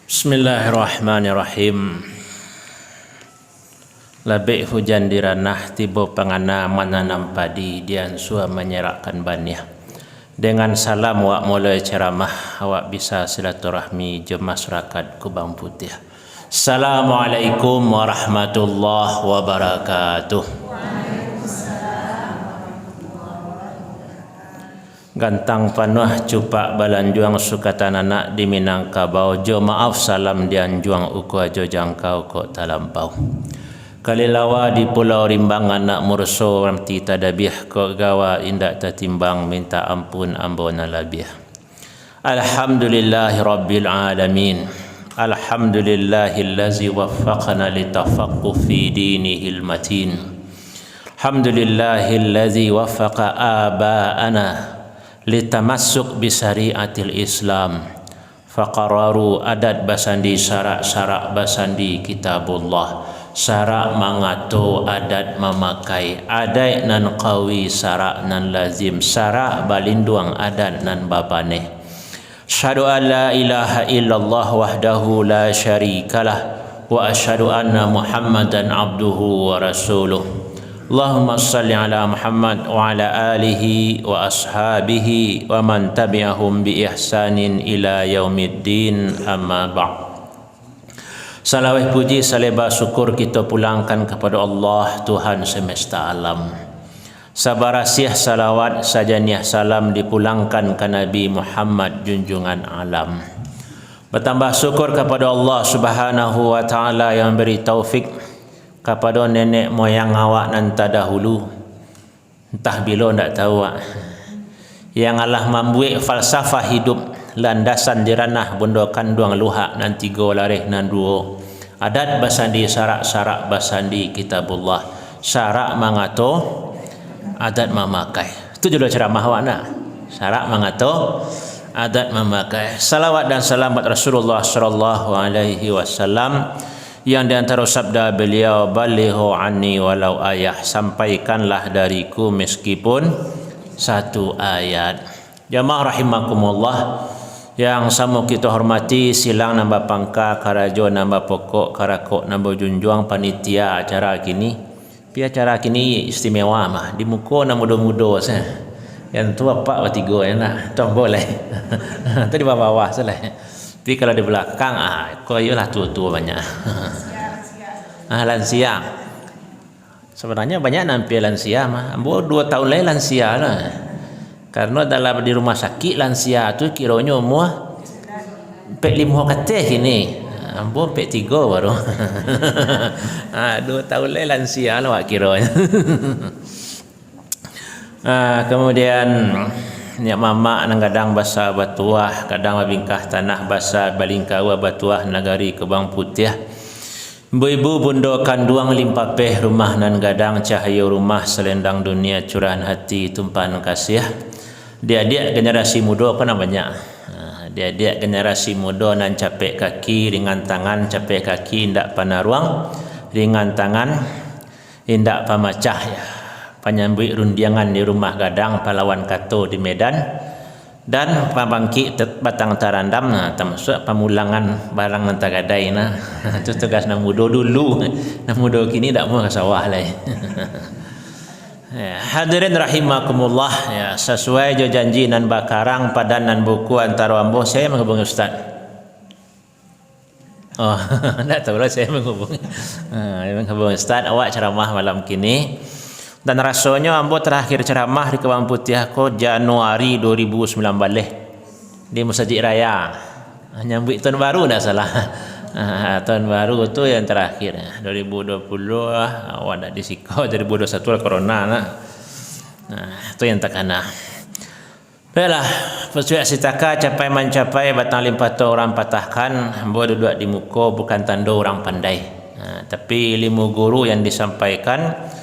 Bismillahirrahmanirrahim. Labik hujan di ranah tiba pangana menanam padi dian sua menyerahkan baniah. Dengan salam wak mulai ceramah awak bisa silaturahmi je masyarakat Kubang Putih. Assalamualaikum warahmatullahi wabarakatuh. Gantang panuh cupak balanjuang sukatan anak di Minangkabau. Jo maaf salam dian juang uku ajo jangkau kok talampau. Kalilawa di Pulau Rimbang anak murso ramti tadabih kok gawa indak tertimbang minta ampun ambona labih. Alhamdulillahi rabbil alamin. Alhamdulillahillazi waffaqana litafaqquh fi dinihil matin. Alhamdulillahillazi waffaqa aba'ana litamassuk bisariatil Islam faqararu adat basandi syarak-syarak basandi kitabullah syarak mangato adat memakai adat nan qawi syarak nan lazim syarak balinduang adat nan bapaneh. Asyhadu an la ilaha illallah wahdahu la syarikalah wa asyhadu anna Muhammadan abduhu wa rasuluh. Allahumma salli ala Muhammad wa ala alihi wa ashabihi wa man tabi'ahum bi ihsanin ila yaumiddin, amma ba'd. Salawat puji saleba syukur kita pulangkan kepada Allah Tuhan semesta alam. Sabarasiah salawat sajaniah salam dipulangkan ke Nabi Muhammad junjungan alam. Bertambah syukur kepada Allah Subhanahu wa taala yang beri taufik kepada nenek moyang awak nanti dahulu, entah bila tak tahu yang Allah membuat falsafah hidup landasan di ranah benda kanduang luhak nan tiga larih nan dua adat basandi syarak-syarak basandi kitabullah syarak mangato adat memakai. Itu judul ceramah awak nak, syarak mangato adat memakai. Salawat dan salam buat Rasulullah sallallahu alaihi wasallam yang di antara sabda beliau, balighu anni walau ayah, sampaikanlah dariku meskipun satu ayat. Jamaah rahimakumullah yang sama kita hormati, silang nambah pangka karajo nambah pokok karakok nambah junjuang panitia acara kini. Pi acara kini istimewa mah di muka nama muda-muda sah. Yang tua pak wa tiga enak, tak boleh. Tadi bawah-bawah salah. Tapi kalau di belakang kau ialah tua-tua banyak. Lansia. Sebenarnya banyak nampil lansia mah. Ambo 2 tahun lain lansia lah. Karena dalam di rumah sakit lansia tu kiranya umur pek 5 kateh kini. Ambo pek 3 baru. 2 tahun lain lansia lah wak kiranya. Kemudian ni mama nang kadang basa batuah, kadang bingkah tanah basa balingkawa batuah nagari Kubang Putih. Ibu bunda kanduang limpapeh rumah nan gadang cahaya rumah selendang dunia curahan hati tumpahan kasih. Dia generasi muda apa namanya? Dia generasi muda nan capek kaki ringan tangan, capek kaki indak panaruang, ringan tangan indak pamacah ya. Penyambut rundiangan di rumah gadang pahlawan kato di Medan dan pabangki batang tarandam termasuk pemulangan barang nanti gadai itu tugas nak muda dulu, nak muda kini tak mau ke sawah lah. Hadirin rahimakumullah ya, sesuai jo janji nan bakarang padan nan buku antara ambo saya menghubungi ustaz. Tak tahu lah saya menghubungi ustaz awak ceramah malam kini. Dan rasanya ambo terakhir ceramah di Kubang Putih ko Januari 2019 di Masjid Raya. Nyambut tahun baru tak salah. Tahun baru tu yang terakhir 2020 awak dak disikau 2021 corona nah. Tu yang takana. Baiklah, persuat sitaka capai mencapai batang limpato orang patahkan ambo duduk di muka bukan tanda orang pandai. Tapi ilmu guru yang disampaikan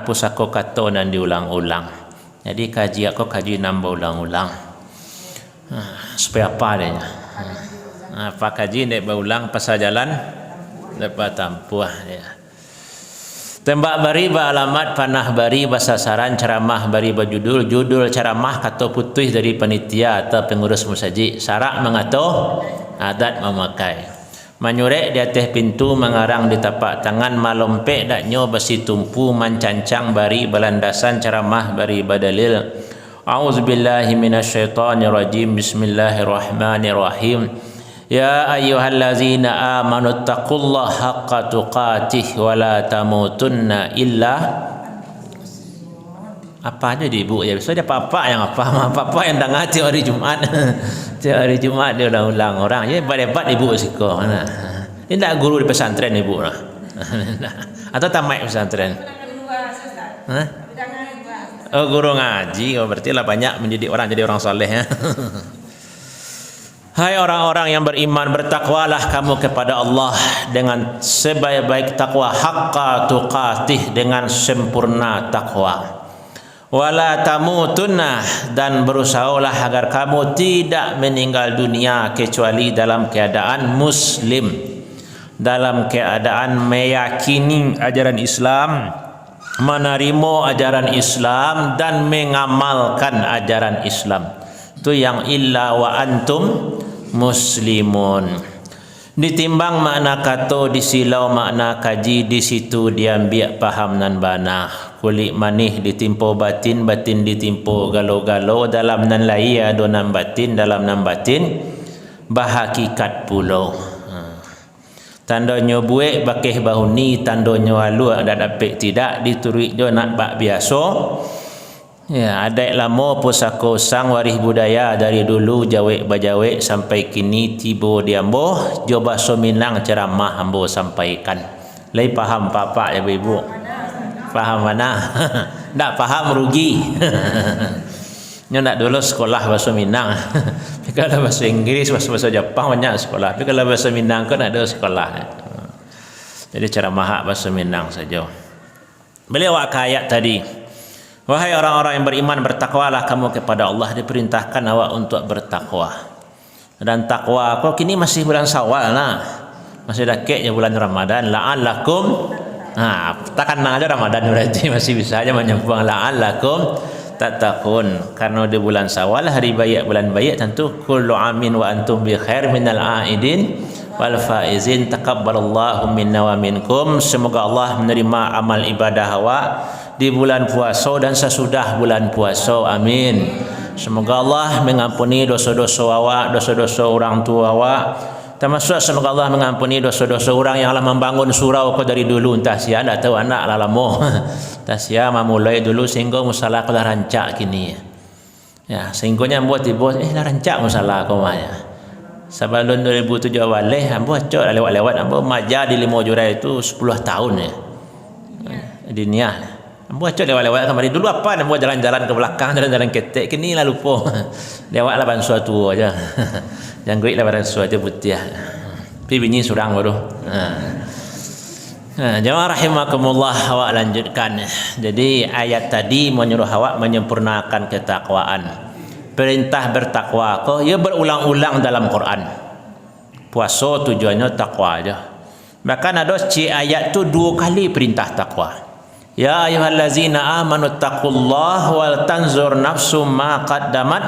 pusaka kata dan diulang-ulang. Jadi kaji aku kaji nambah ulang-ulang. Supaya apa dia? Apa kaji nek berulang pasal jalan dapat tampuh dia. Tembak bari beralamat panah bari bersasaran ceramah bari berjudul judul ceramah kata putih dari panitia atau pengurus masjid syarak mengatur adat memakai. Manyurek di atas pintu, mengarang di tapak tangan, malompek daknyo besi tumpu, mancancang bari belandasan ceramah bari badalil. A'udzubillahi minasyaitonirrajim. Bismillahirrahmanirrahim. Ya ayyuhallazina amanu taqullaha haqqa tuqatih wa la tamutunna illa. Apa aja di ibu ya, so dia papa yang papa yang dah ngaji hari Jumaat. Tiap hari Jumaat dia ulang orang je hebat ibu siko. Nah, ini tak guru di pesantren ibu nah. Atau tamat pesantren. Hah? Oh, guru ngaji. Oh, berarti lah banyak mendidik orang jadi orang soleh ya. Hai orang-orang yang beriman, bertakwalah kamu kepada Allah dengan sebaik-baik takwa, haqqa tuqatih, dengan sempurna takwa. Wala tamutunna, dan berusahalah agar kamu tidak meninggal dunia kecuali dalam keadaan muslim, dalam keadaan meyakini ajaran Islam, menerima ajaran Islam dan mengamalkan ajaran Islam. Itu yang illa wa antum muslimun. Ditimbang makna kato, disilau makna kaji, di situ diambil paham nan bana. Kulit manih ditimpo batin, batin ditimpo galo-galo, dalam nan laia do nan batin, dalam nan batin bahakikat pulau. Tandonyo buek bakeh bahuni, tandonyo alu ada dapat tidak diturik jo nak bak biasa. Ya, adai lama pusaka sang waris budaya dari dulu jawek bajawek sampai kini tibo diambo jo bahasa Minang ceramah ambo sampaikan. Lai paham papa ya ibu? Paham mana? Tak paham rugi. Nyo nak dulu sekolah bahasa Minang. Kalau bahasa Inggris, bahasa Jepang banyak sekolah. Tapi kalau bahasa Minang kan ada sekolah. Jadi ceramah bahasa Minang saja. Beliau ayat tadi. Wahai orang-orang yang beriman, bertakwalah kamu kepada Allah. Diperintahkan awak untuk bertakwa. Dan takwa kok kini masih bulan Syawal nah. Masih dekat ya bulan Ramadan. La'allakum, takkan aja Ramadan berarti masih bisa aja menyambung la'allakum tattaqun. Karena di bulan Syawal, hari baik bulan baik, tentu kullu amin wa antum bi khair minal aidin wal faizin. Taqabbalallahu minna wa minkum. Semoga Allah menerima amal ibadah awak di bulan puasa dan sesudah bulan puasa. Amin. Semoga Allah mengampuni dosa-dosa awak, dosa-dosa orang tua awak. Termasuk semoga Allah mengampuni dosa-dosa orang yang telah membangun surau kau dari dulu. Entah sia dah tahu anak lah lama. Entah sia memulai dulu sehingga musalah kau dah rancak kini. Ya, sehingga buat ibu dah rancak musalah kau maya. Sebelum 2007 awal buat cok lewat-lewat ambo maja di 5 jurai itu 10 tahun ya. Di niat. Buat cok lewat-lewat kemarin dulu apa nak buat jalan-jalan ke belakang, jalan-jalan ketek, kini lah lupa. Lewatlah bansuah tua aja. Jangguit lah bansuah aja putih. Tapi bunyi surang baru. Jemaah rahimakumullah, awak lanjutkan. Jadi ayat tadi menyuruh awak menyempurnakan ketakwaan. Perintah bertakwa kau ia berulang-ulang dalam Quran. Puasa tujuannya takwa aja. Bahkan ada ayat tu 2 kali perintah takwa. Ya ayyuhallazina amanu taqullaha wal tanzur nafsum ma qaddamat.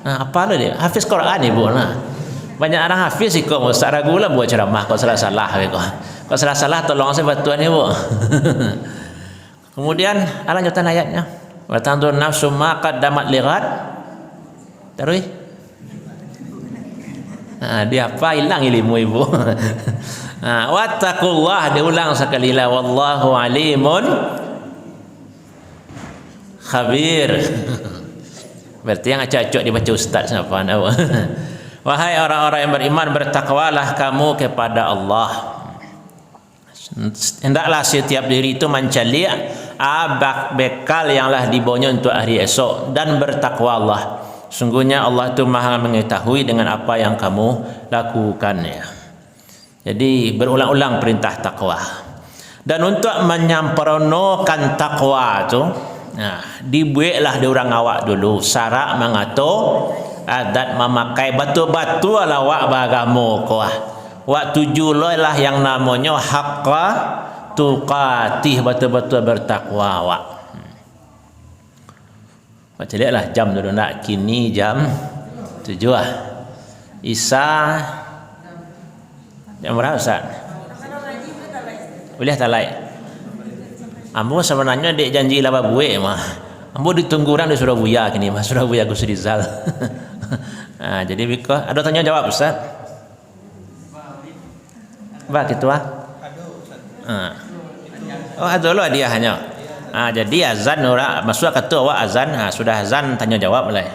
Apa lah dia? Hafiz Quran ibu nah. Banyak orang hafiz ikut ustaz ragu lah buat ceramah kau salah-salah kau. Kau salah-salah tolong saya bantuan ibu. Kemudian lanjutan ayatnya. Wal tanzur nafsum ma qaddamat lighad. Terus dia apa hilang ilmu ibu. Wattaqullah diulang sekali lah, wallahu alimun khabir. Berarti yang acak-acak dibaca ustaz siapa nak. Wahai orang-orang yang beriman, bertakwalah kamu kepada Allah. Hendaklah setiap diri itu mencari bekal yang lah dibawanya untuk hari esok, dan bertakwa Allah. Sungguhnya Allah itu maha mengetahui dengan apa yang kamu lakukan ya. Jadi berulang-ulang perintah takwa. Dan untuk menyempurnakan takwa tu, dibuatlah diorang awak dulu syarat mengatur adat memakai batu-batu ala awak bagamu kuah. Wak tujulah yang namanya haqqa tuqatih, betul-betul bertakwa awak. Baca lihatlah jam dulu nak, kini jam 7 Isa Jam berapa Ustaz? Boleh tak lain? Ambo sebenarnya dek janji laba buik mah. Ambo ditunggu orang di Surabaya kini mah, Surabaya Gus Rizal. Jadi biko ada tanya jawab Ustaz? Ba gitu ah. Oh ada lo dia hanya. Jadi azan ora masuk kata awak azan, sudah azan tanya jawab lah.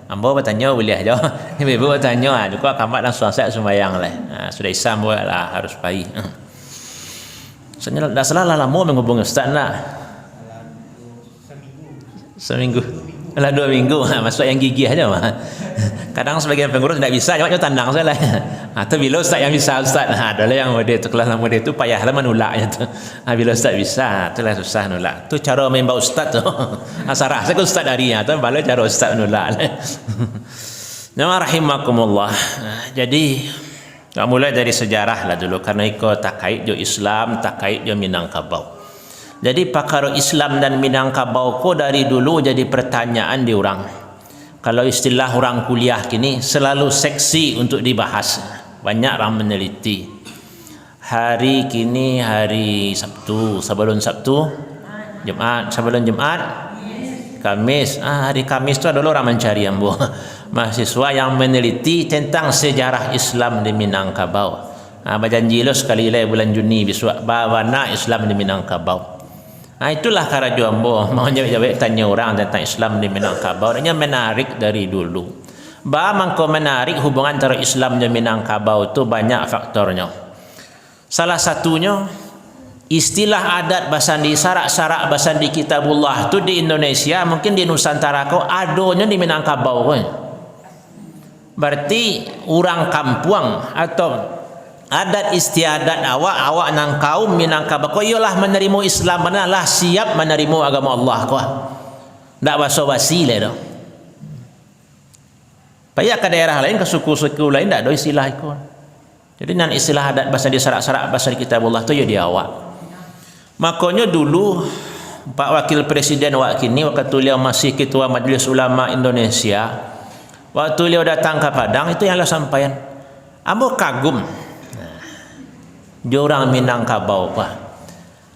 Ambo bertanya boleh jawab. Ibu bertanya juga kamat langsung saya sembahyang lah. Sudah Islam lah harus baik. Sebenarnya dah salah lama menghubungi Ustaz nak. Seminggu. Lah 2 minggu. Masuk yang gigih aja mah. Kadang sebagian pengurus tidak bisa jawabnya tandang saya lah. Atau bila Ustaz yang bisa Ustaz. Adalah yang model tu kelas model tu payahlah menolaknya tu. Bila Ustaz bisa, itulah susah nolak. Tu cara membawa Ustaz tu. Sarah saya Ustaz darinya tu bala cara Ustaz nolak. Nama rahimakumullah. Jadi mulai dari sejarah lah dulu karena ikut takait jo Islam, takait jo Minangkabau. Jadi pakar Islam dan Minangkabau ko dari dulu jadi pertanyaan di orang. Kalau istilah orang kuliah kini selalu seksi untuk dibahas. Banyak orang meneliti. Hari kini hari Sabtu, sebelum Sabtu, Jumaat, sebelum Jumaat, Kamis. Hari Kamis tu adalah orang mencari ambo. Mahasiswa yang meneliti tentang sejarah Islam di Minangkabau. Berjanji lo sekali lagi bulan Juni besok bawana Islam di Minangkabau. Itulah cara ambo mau jawab tanya orang tentang Islam di Minangkabau. Ini menarik dari dulu. Mangko menarik hubungan antara Islam dan Minangkabau itu banyak faktornya. Salah satunya istilah adat basandi, sarak-sarak basandi kitabullah itu di Indonesia, mungkin di Nusantara kau adonya di Minangkabau kan. Berarti orang kampung atau adat istiadat awak nang kaum Minangkabau kau ialah menerima Islam, manalah siap menerima agama Allah kau. Ndak basa-basi le dah. Payah ke daerah lain, ke suku-suku lain ndak ada istilah itu. Jadi nan istilah adat basandi sarak-sarak basandi kitabullah tu ya di awak. Makanya dulu Pak Wakil Presiden waktu beliau masih Ketua Majelis Ulama Indonesia, waktu beliau datang ke Padang itu yang beliau sampaikan, ambo kagum orang Minangkabau Pak.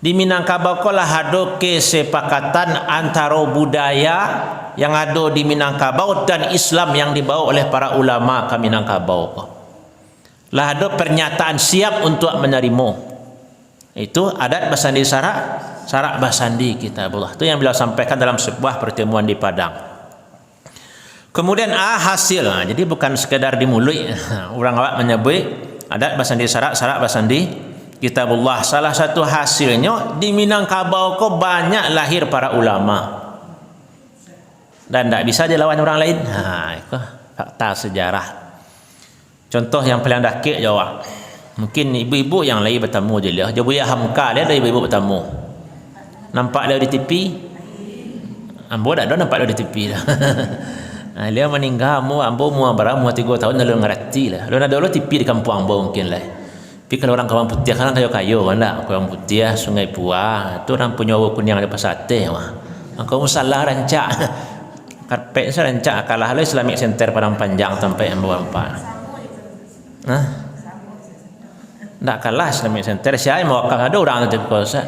Di Minangkabau lah ada kesepakatan antara budaya yang ada di Minangkabau dan Islam yang dibawa oleh para ulama ke Minangkabau Pak. Lah ada pernyataan siap untuk menerima. Itu adat basandi sarak basandi kitabullah. Itu yang beliau sampaikan dalam sebuah pertemuan di Padang. Kemudian hasil. Jadi bukan sekedar di mulut. Orang awak menyebut adat basandi sarak basandi kitabullah. Salah satu hasilnya di Minangkabau kok banyak lahir para ulama. Dan tidak bisa dilawan orang lain. Itu fakta sejarah. Contoh yang paling dakik jawab. Mungkin ibu-ibu yang lain bertemu je dia. Buya Hamka dia ada ibu-ibu bertemu. Nampak dia di TV? Ambo tak ada nampak dia di TV dah. Dia meninggal ambo berapa 3 tahun lalu ngerti lah. Lalu ada TV di kampung ambo mungkin lah. Tapi kalau orang kampung putih kan kayu mana? Kampung putih Sungai Puah, tu orang punya kuning ada pasate mah. Engkau salah rancak. Karpet saya rancak kalah lah Islamic Center Padang Panjang sampai ambo nampak. Tak kalah Islamic Center. Saya mau ada orang tu kuasa.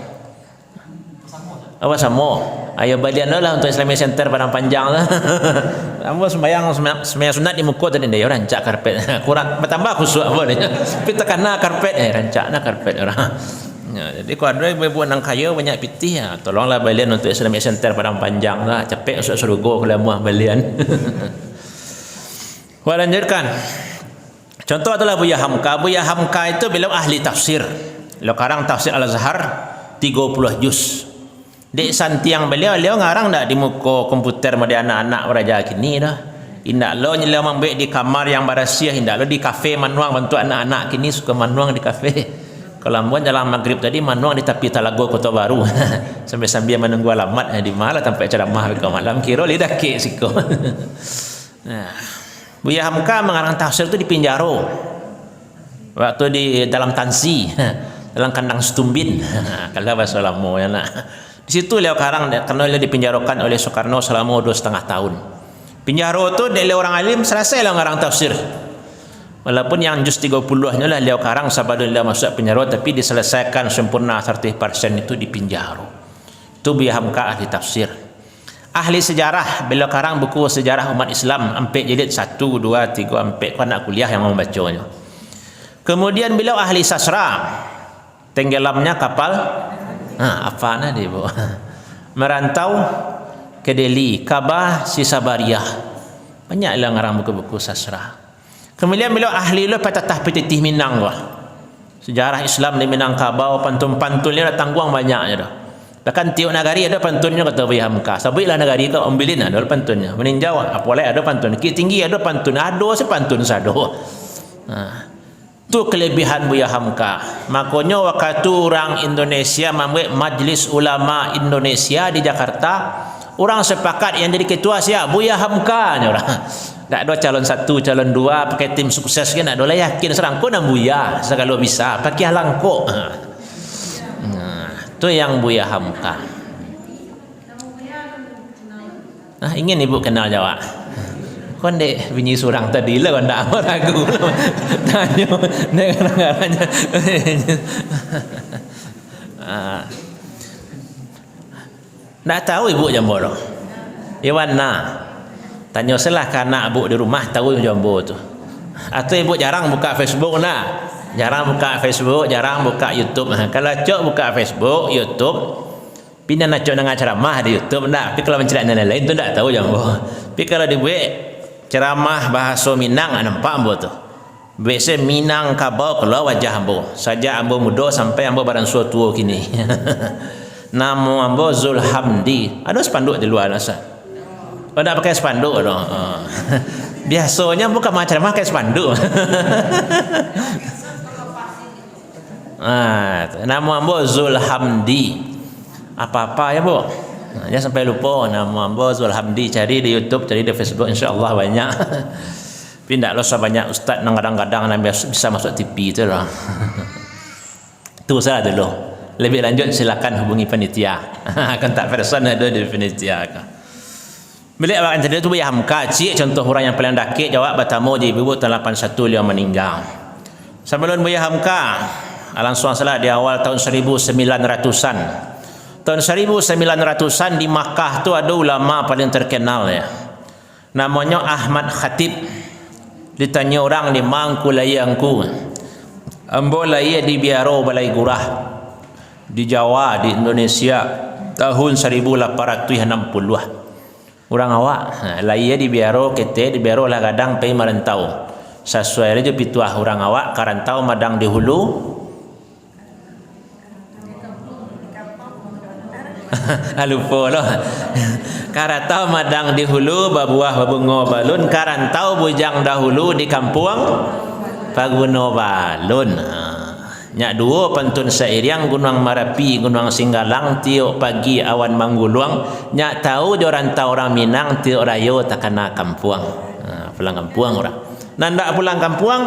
Apa sama? Ayo balian lah untuk Islamic Center Padang Panjang lah. Ambo sembahyang sunat di muka tadi dia rancak karpet. Kurang bertambah khusyuk apa dia. Tapi tekana karpet rancakna karpet orang. Jadi kalau ada ibu nang kaya banyak pitih tolonglah balian untuk Islamic Center Padang Panjang lah. Capek usuk surga kalau muah balian. Lanjutkan. Contoh adalah Buya Hamka. Buya Hamka itu beliau ahli tafsir. Beliau karang tafsir Al-Azhar 30 juz. Dek santiang beliau ngarang dah di muka komputer madi anak-anak raja kini dah. Indak lo nyela mambek di kamar yang barasia, indak lo di kafe manuang bantu anak-anak kini suka manuang di kafe. Kalau ambuan jalan maghrib tadi manuang di tepi Talago Kota Baru. Sambil menunggu alamat di mana sampai ceramah ke malam kira lidah ke siko. Buya Hamka mengarang tafsir itu di Pinjaro. Waktu di dalam tansi, dalam kandang Stumbin. Kalau bahasa lama ya nak. Di situ beliau karang karena beliau dipinjarokan oleh Soekarno selama 2,5 tahun. Pinjaro tu dari orang alim selesai lah ngarang tafsir. Walaupun yang juz 30-nya lah beliau karang sebelum beliau masuk penjara, tapi diselesaikan sempurna 100% itu di penjara. Itu Buya Hamka ahli tafsir. Ahli sejarah, beliau karang buku sejarah umat Islam sampai jilid 1, 2, 3, 4 anak kuliah yang membacanya. Kemudian beliau ahli sastra. Tenggelamnya kapal apa dia bu? Merantau ke Delhi, Kabah, Sisabariah. Banyak lah ngarang buku-buku sastra. Kemudian beliau ahli lo patatah petitih Minang wah. Sejarah Islam di Minangkabau, pantun-pantunnya ada tangguang banyaknya dah. Bahkan tiap negari ada pantunnya kata Buya Hamka. Sabilah negari itu ambilin ada pantunnya. Meninjau apalagi ada pantun. Ki tinggi ada pantun. Ado sepantun sado. Itu kelebihan Buya Hamka. Makanya waktu orang Indonesia membuat Majlis Ulama Indonesia di Jakarta, orang sepakat yang jadi ketua siapa? Buya Hamka. Tak ada calon 1, calon 2 pakai tim sukses kan, tak ada yakin serang ko nang Buya segala bisa pakai halangko. Itu yang Buya Hamka. Ingin ibu kenal Jawa. Kon dek bunyi surang tadi lah, kon tak ragu tanya negara-negaranya. Tak tahu ibu Jambo tu. Iwana tanya selah kanak ibu di rumah tahu Jambo tu. Atau ibu jarang buka Facebook nak? Jarang buka Facebook, jarang buka YouTube. Kalau cok buka Facebook, YouTube, pindah nak cok dengan ceramah di YouTube nak. Tapi kalau menceramah yang lain tu tak tahu Jambo. Tapi kalau dibuat ceramah bahasa Minang nampak ambo tu. Biasa Minang Kabau kalau wajah ambo. Saja ambo muda sampai ambo barang suatu tua kini. Nama ambo Zulhamdi. Ada spanduk di luar nasa. Oh tak pakai spanduk dong. Biasanya bukan macam pakai spanduk. Nama ambo Zulhamdi. Apa-apa ya bu? Jangan sampai lupa nama ambo Zulhamdi. Cari di YouTube, cari di Facebook, insya-Allah banyak. Tapi tak usah banyak ustaz yang kadang-kadang bisa masuk TV tu lah. Itu saja dulu. Lebih lanjut silakan hubungi panitia. Kontak person ada di panitia. Bila awak tadi tu Buya Hamka, cik contoh orang yang paling dakik jawab bertamu di ibu tahun 81 beliau meninggal. Sebelum Buya Hamka, langsung salah di awal tahun 1900-an. Tahun 1900-an di Makkah tu ada ulama paling terkenal ya. Namanya Ahmad Khatib. Ditanya orang di mangku layangku. Ambo laya di Biaro Balai Gurah di Jawa di Indonesia tahun 1860-an. Orang awak laya di Biaro kete di Biaro lah kadang pai merantau. Sesuai aja pituah orang awak karantau madang di hulu. Lupa loh. Karantau madang di hulu babuah babungo balun, karantau bujang dahulu di kampung Paguno Balun. Nyak dua pantun sairiang Gunung Marapi, Gunung Singgalang, tiok pagi awan mangguluang. Nyak tahu di orang tahu orang Minang tiok rayo takana kampung. Pulang kampung orang. Nanda pulang kampung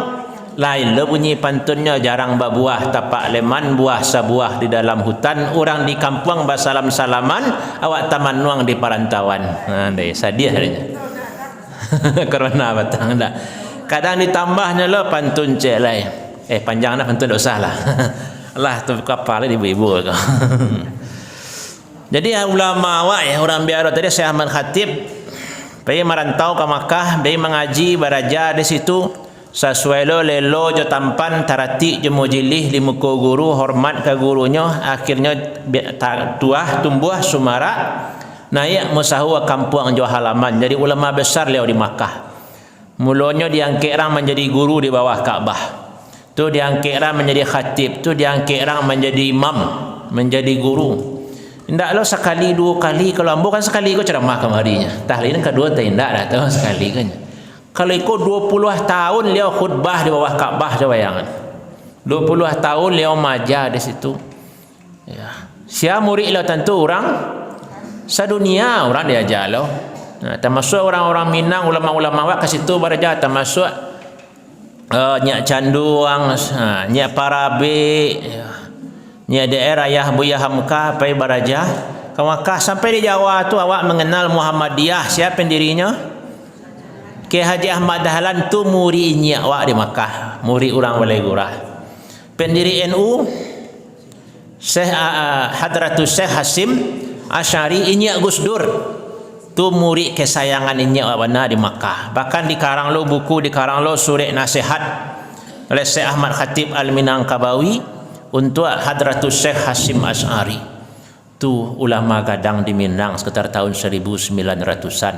lain lo bunyi pantunnya jarang babuah tapak leman buah sabuah di dalam hutan, orang di kampung basalam-salaman awak taman nuang di perantauan. Deh sadih harinya. Karena batang dah. Kadang ditambahnya lo pantun cek lain. Panjang nak pantun dosa lah. Allah tu kapal ibu-ibu. Jadi ulama awak ya orang Biaro tadi Syekh Ahmad Khatib pergi merantau ke Makkah, pergi mengaji beraja di situ. Sasuelo lelo jo tampan tarati jo mujilih di muka guru, hormat ke gurunya, akhirnya tuah tumbuh sumara naik musahu kampung jo halaman. Jadi ulama besar leo di Makkah. Mulanya diangkat orang menjadi guru di bawah Kaabah. Tu diangkat orang menjadi khatib, tu diangkat orang menjadi imam, menjadi guru. Tidak lo sekali dua kali, kalau ambo kan sekali ko ceramah kemarinya. Tahlil kedua tidak dah tahu sekali kan. Kalau ikut 20 tahun dia khutbah di bawah Kaabah, coba bayangan. 20 tahun dia maja di situ. Ya. Siapa murid lo tentu orang sedunia orang dia ajar lo. Termasuk orang-orang Minang, ulama-ulama awak ke situ beraja, termasuk Nyak Canduang, Nyak Parabe, Nyak daerah Yah Buya Hamka pai beraja. Ke Makkah sampai di Jawa tu awak mengenal Muhammadiyah, siapa pendirinya? Ke Haji Ahmad Dahlan tu muri nyak wak di Makkah, muri orang Walai Gurah. Pendiri NU Syekh Hadratus Syekh Hasim Asy'ari inyak Gus Dur. Tu muri kesayangan inyak wak benar di Makkah. Bahkan dikarang lo buku, dikarang lo surah nasihat oleh Syekh Ahmad Khatib Al-Minangkabawi untuk Hadratus Syekh Hasim Asy'ari. Tu ulama gadang di Minang sekitar tahun 1900-an.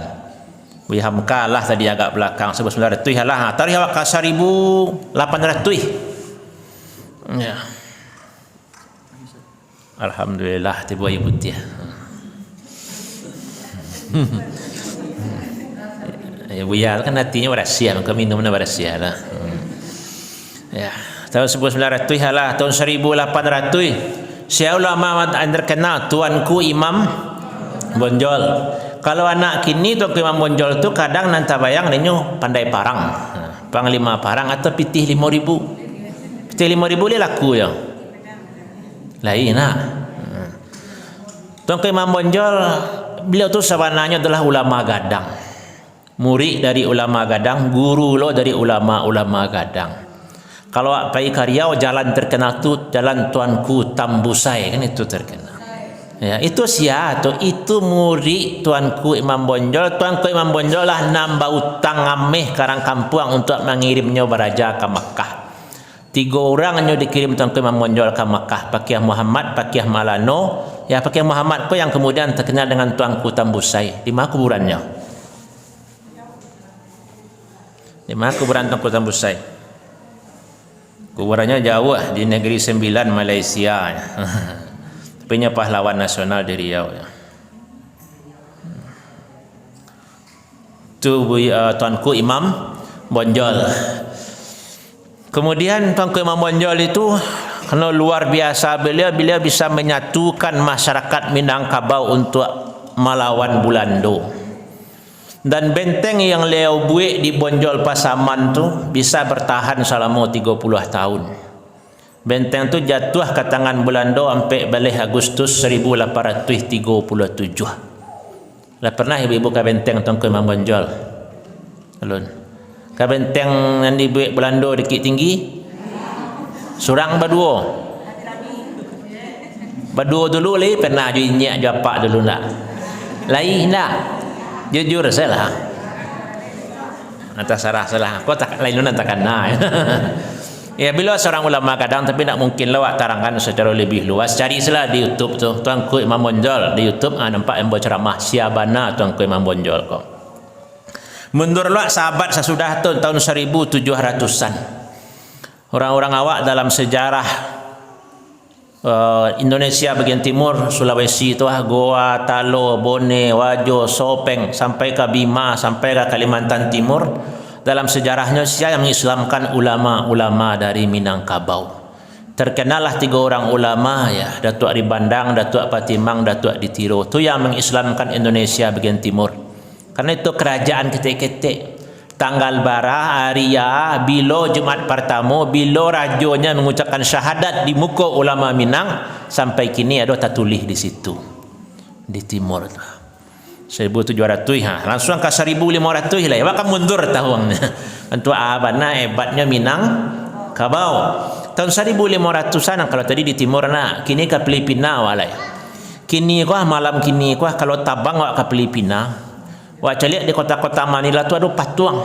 Wi hamka lah tadi agak belakang 1900 lah. Tarikh awak ka 1800. Ya. Alhamdulillah tiba ibu dia. Ya buya kan hatinya berasia, maka minumnya berasia lah. Ya, tahun 1900 lah, tahun 1800 Syekh ulama terkenal tuanku Imam Bonjol. Kalau anak kini tuanku Imam Bonjol tu kadang nanti bayang nenyo pandai parang, panglima parang atau pitih 5.000. Pitih 5.000 dia laku ya. Lain lah. Tuanku Imam Bonjol, beliau tu sebenarnya adalah ulama gadang, murid dari ulama gadang, guru lo dari ulama gadang. Kalau pergi ke Riau, jalan terkenal tu jalan Tuanku Tambusai, kan itu terkenal. Ya, itu siapa? Itu murid Tuanku Imam Bonjol. Tuanku Imam Bonjol lah nambah utang ngameh karang kampung untuk mengirimnya beraja ke Makkah. 3 orang hanya dikirim Tuanku Imam Bonjol ke Makkah. Pakiyah Muhammad, Pakiyah Malano. Ya, Pakiyah Muhammad pun yang kemudian terkenal dengan Tuanku Tambusai. Di mana kuburannya? Di mana kuburan Tuanku Tambusai? Kuburannya jauh di Negeri Sembilan, Malaysia. Tapi nya pahlawan nasional di Riau. Tu Tuanku Imam Bonjol. Kemudian Tuanku Imam Bonjol itu karena luar biasa beliau bisa menyatukan masyarakat Minangkabau untuk melawan Belanda. Dan benteng yang beliau buat di Bonjol Pasaman tu bisa bertahan selama 30 tahun. Benteng tu jatuh ke tangan Belanda sampai balik Agustus 1837. Lah pernah ibu-ibu ke benteng Tuanku Imam Bonjol? Belum. Ke benteng yang dibuat Belanda dikit tinggi? Surang berdua. Berdua dulu lagi pernah juinyak japak dulu nak. Lain nak. Jujur salah. Atas salah. Kau tak lain nak takkan nah. Ya bila seorang ulama kadang tapi tak mungkin lawak tarangkan secara lebih luas. Cari salah di YouTube tu Tuanku Imam Bonjol di YouTube nampak yang berceramah siabana Tuanku Imam Bonjol kau. Mundur luak sahabat sesudah tu tahun 1700-an. Orang-orang awak dalam sejarah Indonesia bagian timur, Sulawesi itu Goa, Talo, Bone, Wajo, Sopeng sampai ke Bima, sampai ke Kalimantan Timur. Dalam sejarahnya siapa yang mengislamkan ulama-ulama dari Minangkabau. Terkenallah 3 orang ulama ya, Datuk Ari Bandang, Datuk Patimang, Datuk Adi Tiro. Itu yang mengislamkan Indonesia bagian timur. Karena itu kerajaan ketik-ketik. Tanggal bara, Aria, bilo Jumat pertama, bilo rajonya mengucapkan syahadat di muka ulama Minang sampai kini ada tertulis di situ di timur tu. 1700 langsung ke 1500 lah. Maka mundur tahunnya. Untuk abana hebatnya Minang Kabau. Tahun 1500-an kalau tadi di timur nak, kini ke Filipina walai. Kini kau malam kini kau kalau tabang wak ke Filipina. Wah celiak di kota-kota Manila tu ada patuang.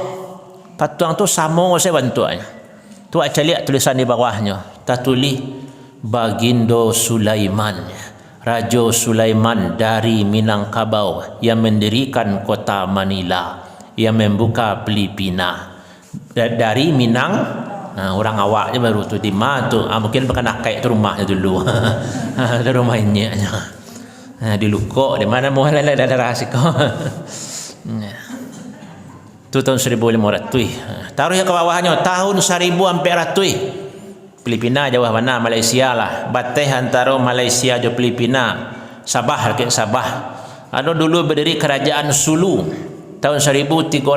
Patuang tu sama saya bantuannya. Tu celiak tulisan di bawahnya. Tertulis Bagindo Sulaiman, Raja Sulaiman dari Minangkabau yang mendirikan kota Manila, yang membuka Filipina. Dari Minang, nah, orang awaknya baru tu di mana tu. Mungkin pernah kayak tu rumahnya dulu. Ada rumahnya. Di Lukok, di mana mau ada rahasia kau. Itu tahun 1500. Taruh ke bawahnya tahun 1400. Filipina jauh mana? Malaysia lah. Bateh antara Malaysia dan Filipina. Sabah ke Sabah. Ada dulu berdiri kerajaan Sulu tahun 1397.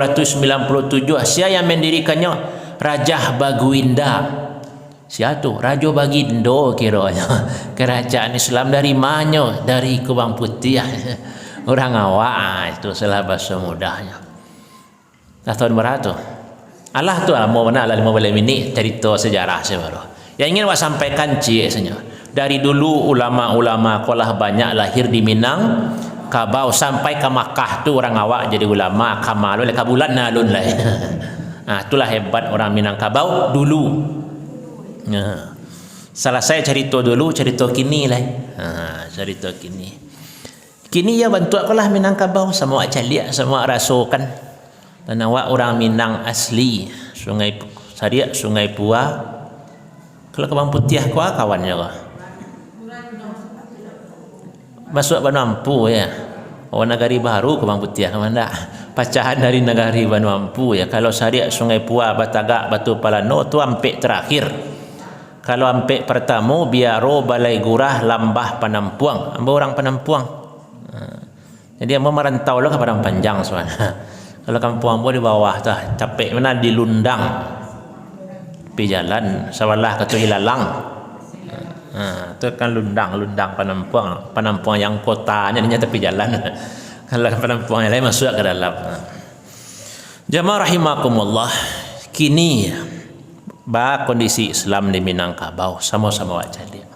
Siapa yang mendirikannya? Raja Baginda. Siapa tu? Raja Bagindo kiranya. Kerajaan Islam dari mana? Dari Kubang Putih. Orang awak itu salah bahasa mudahnya. Dah tahun berapa tu? Allah tu mau mana lah 15 minit cerita sejarah saya baru. Yang ingin awak sampaikan cik sebenarnya. Dari dulu ulama-ulama kolah banyak lahir di Minangkabau sampai ke Makkah tu orang awak jadi ulama kamal oleh kabulan nalun lah. Itulah hebat orang Minangkabau dulu. Salah saya cerita dulu, cerita kini lah. Cerita kini. Kini ya bantu aku lah Minangkabau sama awak caliak sama awak rasakan. Dan awak orang Minang asli, Sungai Sariak, Sungai Pua. Kalau Kebang Putih kau kawannya kau. Masuk Vanuatu ya. Nagari baru Kebang Putih kemana? Pecahan dari Nagari Vanuatu ya. Kalau Sariak, Sungai Pua, Batagak, Batu Palano tu ampek terakhir. Kalau ampek pertama Biaro, Balai Gurah, Lambah, Panampuang. Ambo orang Panampuang. Jadi ambo merantau lah ke Padang Panjang soalnya. Kalau kampung ambo di bawah tu, capek mana di Lundang. Pi jalan sawalah ke tu Ilalang. Tu kan Lundang Panampuang yang kotanya ni tepi jalan. Kalau Panampuang yang lain masuk ke dalam. Jamaah rahimakumullah, kini kondisi Islam di Minangkabau sama-sama wak calik.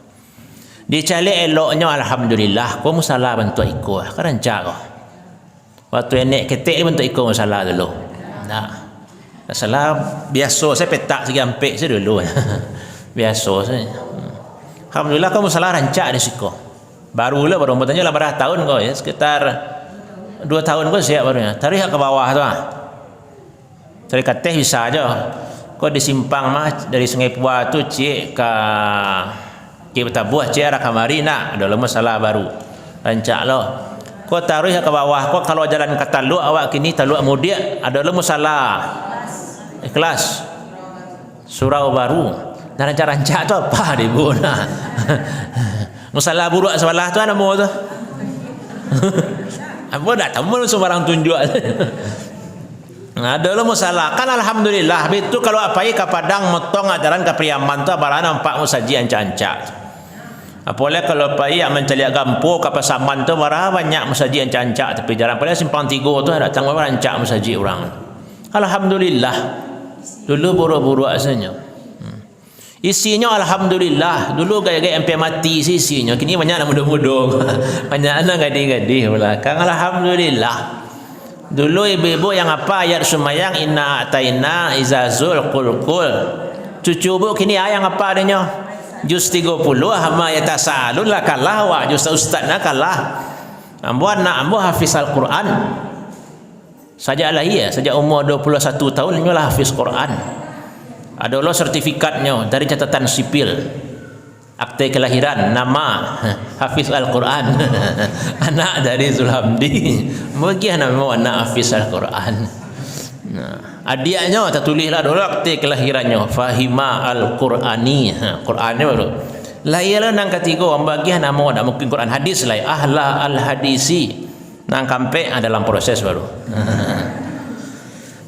Di calik eloknya alhamdulillah, kau musalah bantu ikut, kerancak kau. Waktu enek ketik ni bentuk ikut masalah dulu. Tak salah biasa saya petak segi ampek saya dulu. Biasa saya. Alhamdulillah kau masalah rancak di siku. Baru bertanya 18 tahun kau ya, sekitar 2 tahun kau siap barunya. Tarik ke bawah tu tarik kateh bisa aja. Kau di simpang mah dari Sungai Pua tu cik ke Betabuah cik arah kamari nak ada masalah baru. Rancak lo. Kau taruh ke bawah kau kalau jalan ke Taluk awak kini Taluk Mudia ada masalah ikhlas surau baru dan rancak tu apa dibu nah. Masalah buruk sebelah tu ada mau tu. Apa dak tahu sembarang tunjuk. Ada masalah kan alhamdulillah itu kalau apa ke Padang motong ajaran ke Priaman tu barana nampak musaji ancak-ancak. Apalagi kalau pai mencaliak gampo ke Pasaman tu marah banyak musaji yang cancak tapi jalan pada simpang 3 tu datang rancak musaji orang. Alhamdulillah. Dulu buru-buru asalnya. Isinya alhamdulillah. Dulu gaya-gaya sampai mati isinya. Kini banyak muda-muda. Banyak anak gadis-gadis belakang. Alhamdulillah. Dulu ibu-ibu yang apa ayat sumayang inna ataina izazul qul. Cucu bu kini ayang apa adanya? Juz 30 hama yatasalun lah kalah wa juz ustaz nak kalah. Ambo anak ambo hafiz Al-Quran. Sejak lahir, sejak umur 21 tahun nyolah hafiz Quran. Ada lo sertifikatnya dari catatan sipil. Akte kelahiran nama hafiz Al-Quran. Anak dari Zulhamdi. Bagi nama anak hafiz Al-Quran. Adiknya tertulislah dulu akte kelahirannya Fahima Al-Qurani. Qurannya baru. Lahirlah nang ketiga bagi nama ada mungkin Quran hadis lah ahla al-hadisi. Nang kampe dalam proses baru.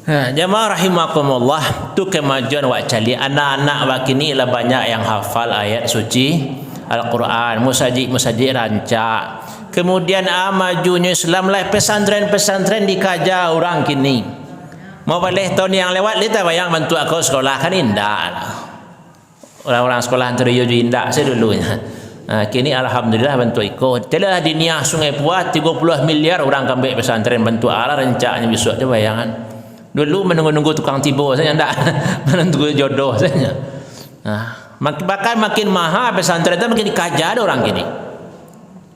Jamaah rahimakumullah, tu kemajuan wak cali anak-anak wak kini lah banyak yang hafal ayat suci Al-Quran, musaji rancak. Kemudian majunya Islam lah pesantren dikaja orang kini. Mau balik tahun yang lewat kita bayang bantu aku sekolah kan indah lah. Orang-orang sekolah teriyo ju indah saya dulunya. Kini alhamdulillah bantu ikut. Telah di Niah Sungai Pua 30 miliar orang kambing pesantren bantu ala rencaknya besok je bayangan. Dulu menunggu-nunggu tukang tiba saya ndak menunggu jodoh saya. Bahkan makin mahal pesantren itu makin dikaja ada orang kini.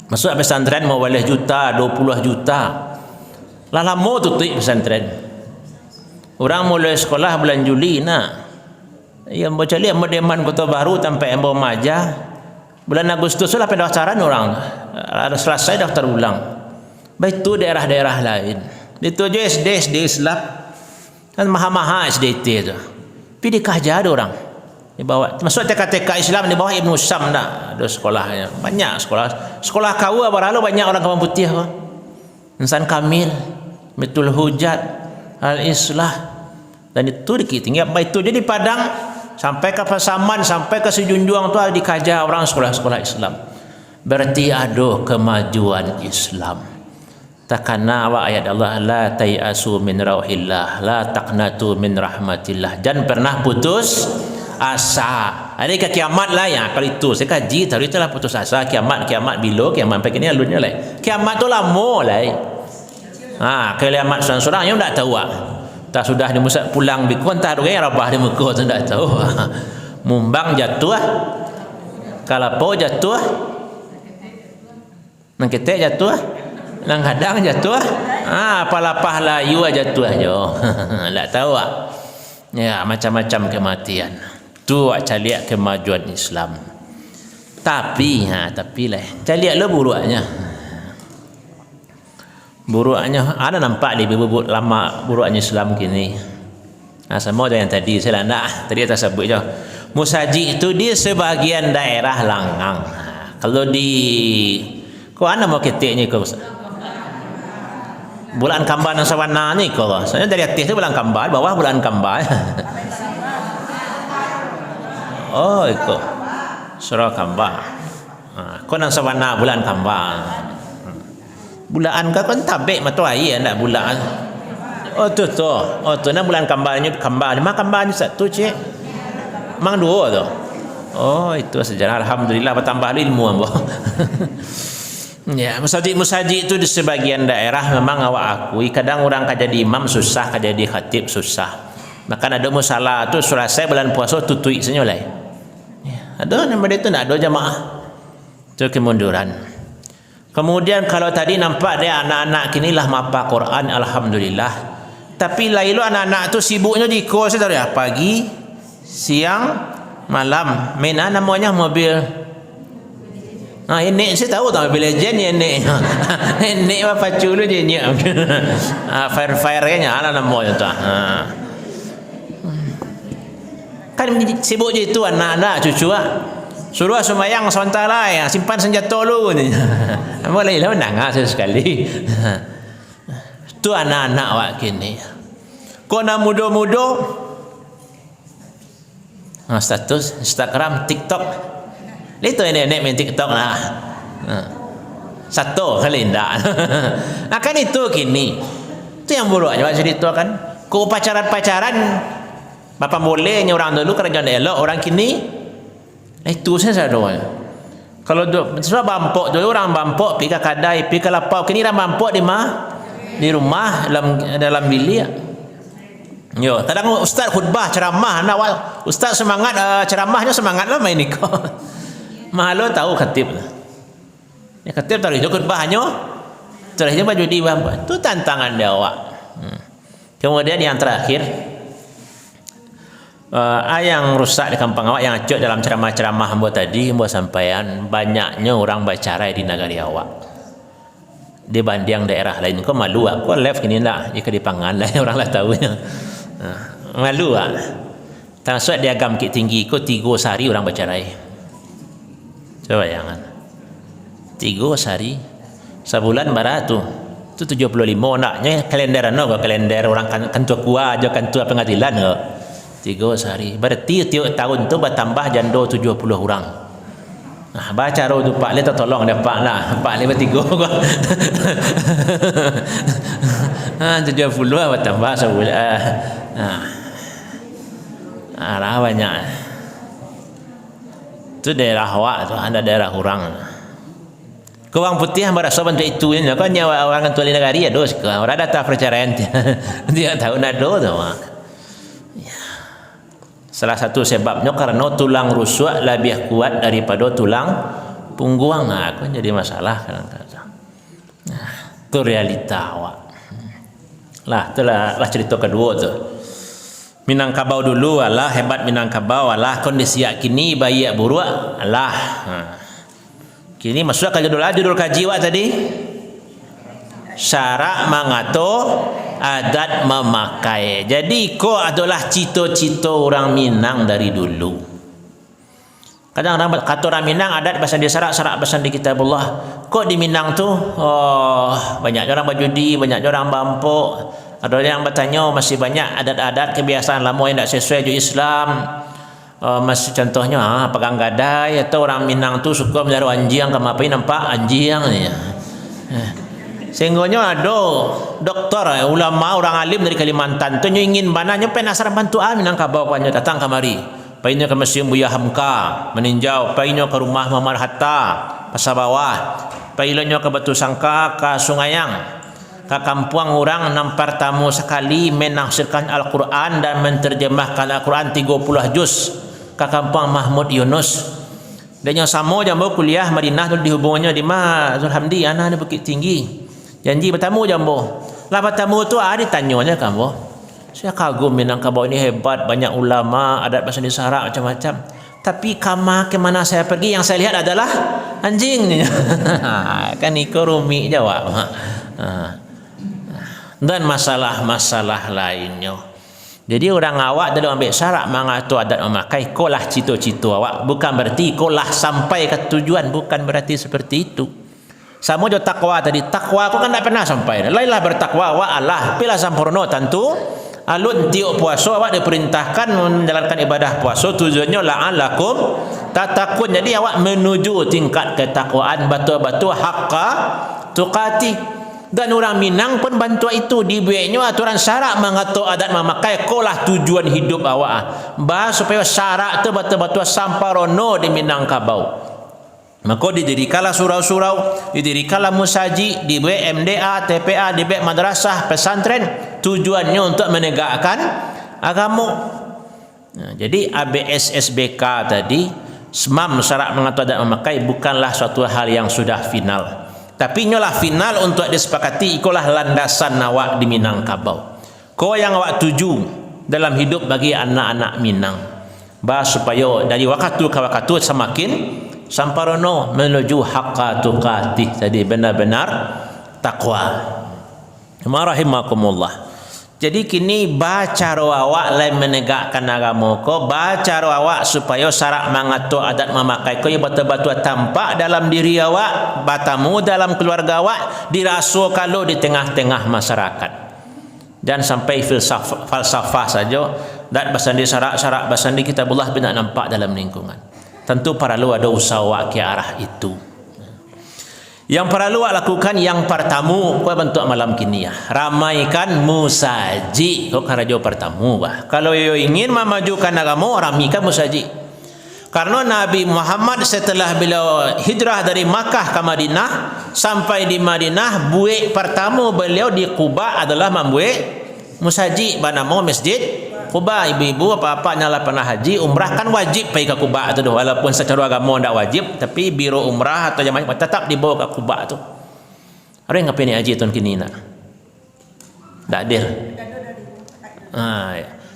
Masuk pesantren mau balik juta, 20 juta. Lah lama tutup pesantren. Orang mulai sekolah bulan Juli nak. Yang baca lihat Medeman Kota Baru sampai Embo Majah. Bulan Agustus lah pendaftaran orang. Ada selesai daftar ulang. Baik tu daerah-daerah lain. Itu je SD Islam. Kan maha-maha SDT tu. Tapi dikajar ada orang. Di bawah. Masuk TK Islam di bawah Ibnu Sam nak. Ada sekolahnya. Banyak sekolah. Sekolah kau lalu banyak orang Kebang Putih. Insan Kamil. Betul Hujat. Al-Islah dan itu tinggal baik itu jadi Padang sampai ke Pasaman sampai ke Sejunjuang tu dikajar orang sekolah-sekolah Islam. Berarti ada kemajuan Islam. takana wa ayat Allah, la tayasu min rauhillah, la taqnatu min rahmatillah, jangan pernah putus asa. Ada ke kiamat lah ya, kalau itu saya kaji tadi itulah putus asa. Kiamat bila kiamat pakai ni alunnya lah. Kiamat tu lama lah. Kiamat seorang-seorang yang tak tahu tak sudah di Musa pulang bikon tak ada rabah di Mekah tu tak tahu. Mumbang jatuh, kalapau jatuh, nang ketek jatuh, nang hadang jatuh, palapah layu jatuh aja. Tak tahu ya, macam-macam kematian. Tu caliak kemajuan Islam. Tapi lah caliak lo buruknya. Buruknya ada nampak di bubuk lama buruknya Islam kini. Sama dengan yang tadi saya nak tadi atas sebut je. Musaji itu di sebagian daerah Langang. Kalau di kau ana mau keteknya kau bulan Kembar dan Sawana ni kau. Soalnya dari atas tu bulan Kembar, bawah bulan Kembar. Oh ikut surah Kembar. Kau nang Sawana bulan Kembar. Bulan kau kan tabik matu air nak bulan. Oh tu. Nak bulan Kembarnya Kembar. Mak Kembarnya satu cik. Mang dua tu. Oh itu sejarah. Alhamdulillah bertambah ilmu ambo. Ya, musajid itu di sebagian daerah memang awak akui kadang orang kerja di imam susah, kerja di khatib susah. Maka ada musalah tu selesai bulan puasa tutui senyolai. Ya, ada nama dia tu nak ada jamaah. Itu kemunduran. Kemudian kalau tadi nampak dia anak-anak kini lah mapa Quran, alhamdulillah. Tapi lain anak-anak tu sibuknya di kos dari pagi, siang, malam. Main namanya mobil. Ini saya tahu tak mobil legend ini. Ini apa pacu lu je ni. Fire-nya ala namanya tu. Kan sibuk je itu anak-anak cucu suruh semayang sementara ya, simpan senjata lu ni. Boleh lah menang sekali. Tu anak-anak awak kini. Kau nak muda-muda status Instagram, TikTok. Itu nenek main TikTok lah. Satu kali ndak. Kan itu kini. Itu yang buruk awak cerita kan. Kau pacaran-pacaran bapa bolehnya orang dulu kerajaan elok, orang kini itu saya doa. Kalau sebab bampok dulu orang bampok pergi ke kadai, pergi ke lapau. Kini orang bampok di rumah dalam bilik. Yo, kadang ustaz khutbah ceramah nak ustaz semangat ceramahnya semangatlah main ni kau. Mahalo tahu khatib lah. Ya khatib tahu itu khutbahnya. Terakhirnya baju di bampok. Itu tantangan dia awak. Kemudian yang terakhir yang rusak di kampung awak, yang acuk dalam ceramah-ceramah hamba tadi, hamba sampaian banyaknya orang bercerai di negara awak dibanding daerah lain. Kau malu kau live kini lah jika dipangan lah orang lah tahu malu termasuk di agam kit tinggi kau 3 sehari orang bercerai. Coba jangan 3 sehari sebulan baratus tu 75 naknya kalender kalender orang kantua kuah aja kantua pengadilan 3 sehari. Berarti tiap tahun tu bertambah jando 70 orang. Baca roh tu Pak Le tolong dia Pak lah. Pak Le bertiga gua. 70 bertambah sebulan. Arah banyak. Tu daerah awak tu ada daerah orang. Kewang putih hamba rasa bantu itu ni kan nyawa orang tua negari ada orang datang perceraian dia tahu nado tu. Salah satu sebabnya karena tulang rusuk lebih kuat daripada tulang punggung. Kan jadi masalah kadang-kadang. Itu realita awak. Itulah cerita kedua tu. Minangkabau dulu Allah hebat Minangkabau Allah kondisi kini bayi buruk Allah. Kini masuk ke judul kaji awak tadi. Syarak mengatur adat memakai. Jadi ko adalah cita-cita orang Minang dari dulu. Kadang orang kata orang Minang adat bahasa dia syarak bahasa di kitabullah. Kok di Minang tu banyak orang berjudi, banyak orang bampuk. Ada yang bertanya masih banyak adat-adat kebiasaan lama yang tak sesuai dengan Islam. Masih contohnya pegang gadai atau orang Minang tu suka melihara anjing, kamu apa nampak anjing ni. Sehingga ada doktor, ulama, orang alim dari Kalimantan tu ingin bananya penasaran bantu Minangkabau punya datang kemari. Painnya ke Museum Buya Hamka meninjau, painnya ke rumah Muhammad Hatta Pasar Bawah, painnya ke Batu Sangka ke Sungayang, ke kampung orang nampar tamu sekali menafsirkan Al-Quran dan menterjemahkan Al-Quran 30 juz ke kampung Mahmud Yunus. Dan yang sama jambo kuliah Madinah tu dihubungannya di mana Zulhamdi anak di Bukit Tinggi. Janji bertamu jambo. Lah bertamu tu ditanyanya kamu. Saya kagum Minangkabau ini hebat, banyak ulama, adat bahasa Sarak macam-macam. Tapi ke mana saya pergi yang saya lihat adalah anjing. Kan itu rumit jawab. Dan masalah-masalah lainnya. Jadi orang awak dalam ambil syarak mengatur adat memakai kolah cita-cita awak, bukan berarti kolah sampai ke tujuan, bukan berarti seperti itu. Sama jo takwa tadi, takwa aku kan tak pernah sampai. Lailah bertakwa wa Allah, bila sampurno tentu alun tiup puasa awak diperintahkan menjalankan ibadah puasa tujuannya la'alakum tatakun. Jadi awak menuju tingkat ketakwaan betul-betul haqqa tuqati. Dan orang Minang pun bantu itu dibuatnya aturan syarak mengatur adat memakai kolah tujuan hidup awak bahas supaya syarak itu betul-betul samparono di Minangkabau. Maka didirikanlah surau-surau, didirikanlah musaji, dibuat MDA, TPA, dibuat madrasah, pesantren, tujuannya untuk menegakkan agama. Jadi ABSSBK tadi semam syarat mengatur adat memakai bukanlah suatu hal yang sudah final. Tapi inilah final untuk disepakati, ikulah landasan awak di Minangkabau. Kau yang awak tuju dalam hidup bagi anak-anak Minang. Bahas supaya dari waktu ke waktu semakin samparono menuju haqqa tuqatih. Tadi benar-benar takwa. Rahimakumullah. Jadi kini baca awak lain menegakkan agama ko, baca awak supaya syarat mengatur adat memakai ko yang betul-betul tampak dalam diri awak, batamu dalam keluarga awak, dirasa kalau di tengah-tengah masyarakat. Dan sampai falsafah saja, dan basandi syarat-syarat basandi kitabullah bila nampak dalam lingkungan. Tentu perlu ada usaha awak ke arah itu. Yang perlu lakukan yang pertama kau bentuk malam kini ya, ramaikan musaji. Kau karajo pertama bah. Kalau yo ingin memajukan agama, ramikan musaji. Karena Nabi Muhammad setelah beliau hijrah dari Makkah ke Madinah, sampai di Madinah buik pertama beliau di Quba adalah membuik musaji bernama Masjid Quba. Ibu-ibu apa-apa nyala pernah haji umrah kan wajib pergi ke Quba tu, walaupun secara agama tidak wajib, tapi biro umrah atau jamaah tetap dibawa ke Quba tu. Ada yang ngapain haji tahun kini nak? Tak hadir.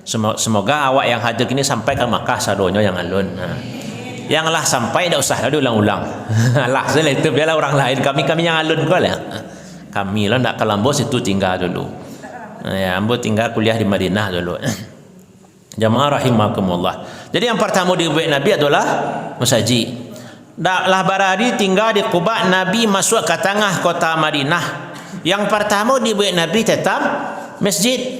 Semoga awak yang hadir kini sampai ke Makkah sadonya yang alun. Yang lah sampai tidak usah ada ulang-ulang. Lah setelah itu biarlah orang lain, kami yang alun kau lah. Kami lah nak ke Lambos itu tinggal dulu. Ya, ambo tinggal kuliah di Madinah dulu. Jamaah rahimakumullah. Jadi yang pertama dibuat Nabi adalah musaji. Daklah barari tinggal di Quba, Nabi masuk ke tengah kota Madinah. Yang pertama dibuat Nabi tetap masjid.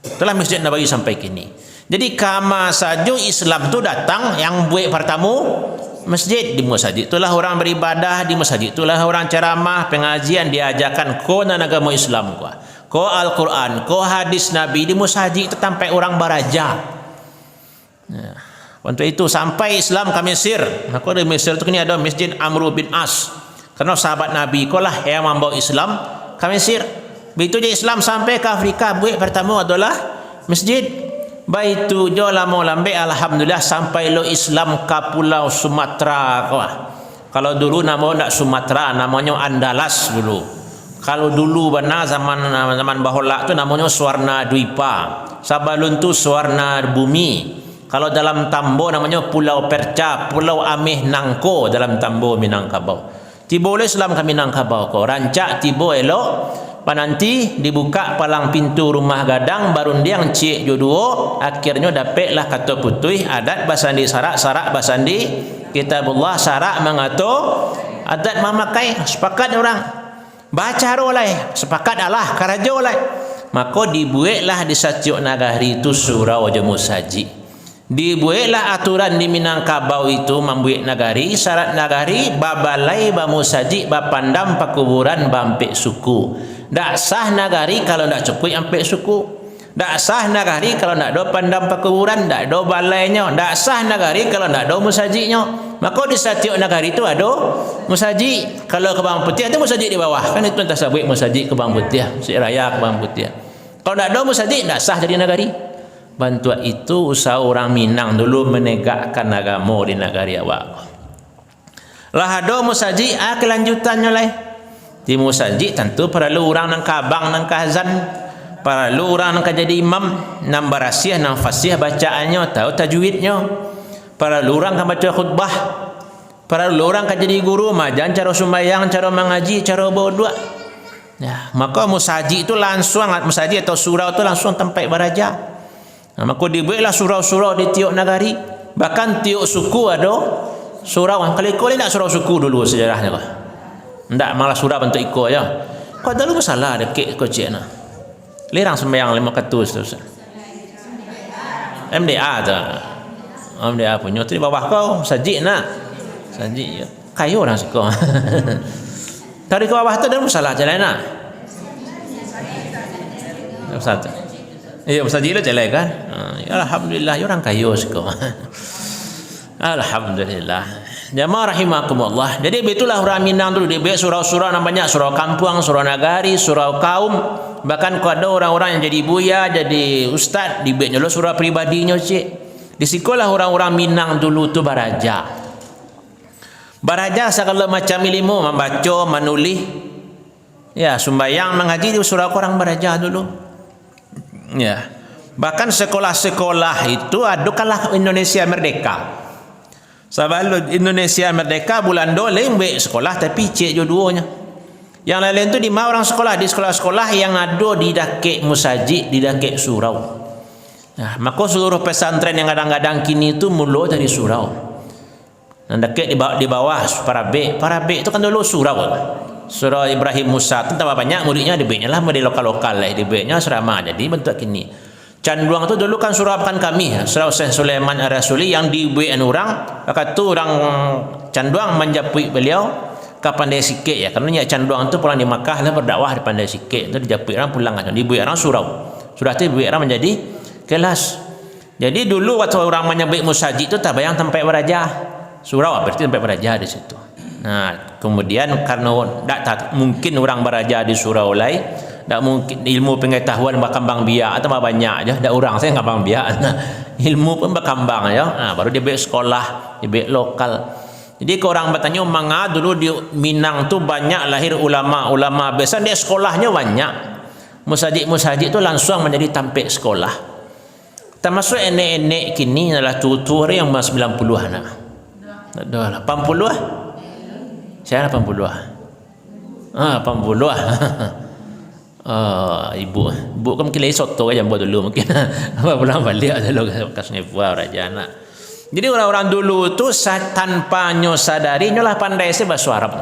Itulah Masjid Nabawi sampai kini. Jadi kama saja Islam tu datang yang buat pertama masjid. Di masjid itulah orang beribadah, di masjid itulah orang ceramah, pengajian diajarkan kona agama Islam ko Al-Quran, ko hadis Nabi. Di musajid itu sampai orang baraja. Untuk itu sampai Islam ke Mesir. Maka di Mesir itu kini ada Masjid Amr bin As. Karena sahabat Nabi ko lah yang membawa Islam ke Mesir. Begitu je Islam sampai ke Afrika, buat pertama adalah masjid. Baitu jo lama lambe alhamdulillah sampai lo Islam ke Pulau Sumatera ko. Kalau dulu nama tak Sumatera, namanya Andalas dulu. Kalau dulu benar zaman bahola tu namanya Swarna Dwipa. Sabalun tu Swarna Bumi. Kalau dalam Tambo namanya Pulau Perca, Pulau Amih Nangko dalam Tambo Minangkabau. Tiba oleh Islam ke Minangkabau ko. Rancak tiba elok, pananti dibuka palang pintu rumah gadang barundiang cik jodoh. Akhirnya dapatlah kata putih adat basandi sarak basandi kitabullah syarak mengatur adat memakai. Sepakat orang. Baca oleh sepakat Allah karaja oleh, maka dibuatlah di setiap negeri itu surau je musaji. Dibuatlah aturan di Minangkabau itu membuat negari, syarat negari babalai bamusaji bapandam pakuburan bampik suku. Tak sah negari kalau tak cukup ampik suku. Tak sah negari kalau tak ada pandam pakuburan, tak ada balainya. Tak sah negari kalau tak ada musajinya. Maka di setiap negari itu ada musaji. Kalau ke Bang Putih ada musaji di bawah. Kan itu entah sabit musaji ke Bang Putih, si raya ke Bang Putih. Kalau tak ada musaji, tak sah jadi negari. Bantuan itu usaha orang Minang dulu menegakkan agama di negari awak. Lah ada musaji, kelanjutannya lah. Di musaji tentu perlu orang nang kabang nang kahazan, perlu orang nang jadi imam, nang barasiah nang fasih bacaannya, tahu tajwidnya. Perlu orang kan baca khutbah. Perlu orang kan jadi guru, majan cara sembahyang, cara mengaji, cara berdoa. Ya, maka musaji itu langsung musaji atau surau itu langsung tempat beraja. Maka dibuatlah surau-surau di tiap negari. Bahkan tiap suku ada surau. Kalau tak surau suku dulu sejarahnya kau. Tak malah surau bentuk ikut ya. Kau dulu masalah dekat kau cik nak. Lerang sembahyang 5 katus tu. MDA tu. MDA punya tu di bawah kau sajik nak. Sajik ya. Kayu orang suka. Dari ke bawah tu ada masalah jalan nak. Satu. Ya Ustaz Jila jalan kan. Alhamdulillah orang kaya suka. Alhamdulillah. Jamaah rahimakumullah. Jadi itulah orang Minang dulu dia buat surau-surau namanya surau kampung, surau nagari, surau kaum. Bahkan ada orang-orang yang jadi buya, jadi ustaz dibuatnya lo surau pribadinya cik. Di sekolah orang-orang Minang dulu tu baraja. Baraja segala macam ilmu membaca, menulis. Ya, sembahyang mengaji di surau orang baraja dulu. Ya, bahkan sekolah-sekolah itu adukalah Indonesia merdeka. Sebab Indonesia merdeka bulan 2 lembek sekolah tapi cik jodohnya. Yang lain tu di mana orang sekolah di sekolah-sekolah yang ada di dakik musaji, di dakik surau. Nah, maka seluruh pesantren yang kadang-kadang kini itu mula dari surau. Dan dakik di bawah para bek itu kan dulu surau. Surau Ibrahim Musa tu tambah banyak muridnya dibeknya lah model lokal-lokal lah dibeknya asrama jadi bentuk kini. Canduang tu dulu kan surau kan kami Surau Syekh Sulaiman Ar-Rasuli yang dibuat orang maka tu orang Canduang menjapui beliau ke pandai sikit ya kerana Canduang tu pulang di Makkah lah berdakwah di pandai sikit tu dijapui orang pulang kan dibuat orang surau sudah tu dibuat orang menjadi kelas. Jadi dulu waktu orang menyebut musaji tu tak bayang tempat beraja surau berarti tempat beraja di situ. Nah, kemudian karena tak mungkin orang beraja di surau lain, tak mungkin ilmu pengetahuan berkembang biak atau banyak aja. Tak orang saya ngabang biak. Nah, ilmu pun berkembang ya. Nah, baru dia buat sekolah, dia buat lokal. Jadi orang bertanya, manga dulu di Minang tu banyak lahir ulama-ulama. Biasa dia sekolahnya banyak. Musajid-musajid tu langsung menjadi tampik sekolah. Termasuk enek-enek kini adalah tutur yang 90-an. Dah 80-an. Saya 80 80 ibu kan mungkin lagi soto aja buat dulu mungkin apa pulang balik dulu kasnya buah raja anak. Jadi orang-orang dulu tu tanpa nyo sadari nyolah pandai se bahasa Arab.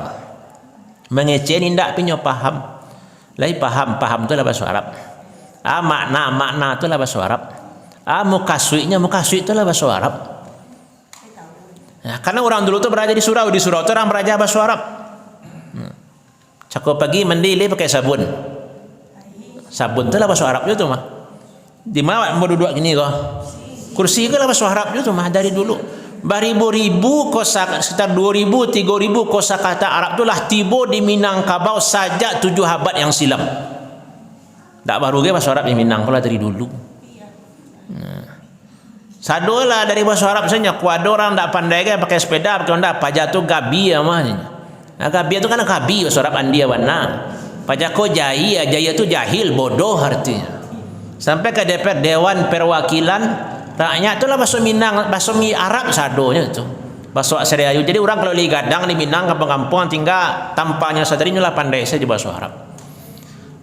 Mengeceh indak pinyo paham. Lai paham tu lah bahasa Arab. Makna tu lah bahasa Arab. Mukaswitnya tu lah bahasa Arab. Nah, karena orang dulu tu beraja di surau tu orang beraja bahasa Arab. Cakup pagi mandi pakai sabun. Sabun tu lah bahasa Arab tu mah. Di mana mau duduk gini kau? Kursi ke lah bahasa Arab tu mah dari dulu. Beribu-ribu sekitar 2.000 3.000 kosakata Arab tu lah tiba di Minangkabau saja 7 abad yang silam. Tak baru ke bahasa Arab di Minang pula dari dulu. Sadolah dari bahasa Arab saja. Kuada orang tak pandai kan pakai sepeda, pakai Honda. Pajak tu gabi namanya. Gabi tu kan gabi bahasa Arab Andia warna. Pajak ko jahil, jahil tu jahil, bodoh artinya. Sampai ke DPR Dewan Perwakilan rakyat tu lah bahasa Minang, bahasa Arab sadonya tu. Bahasa Seriayu. Jadi orang kalau di gadang di Minang kampung-kampung tinggal tampaknya sadarinya lah pandai saja bahasa Arab.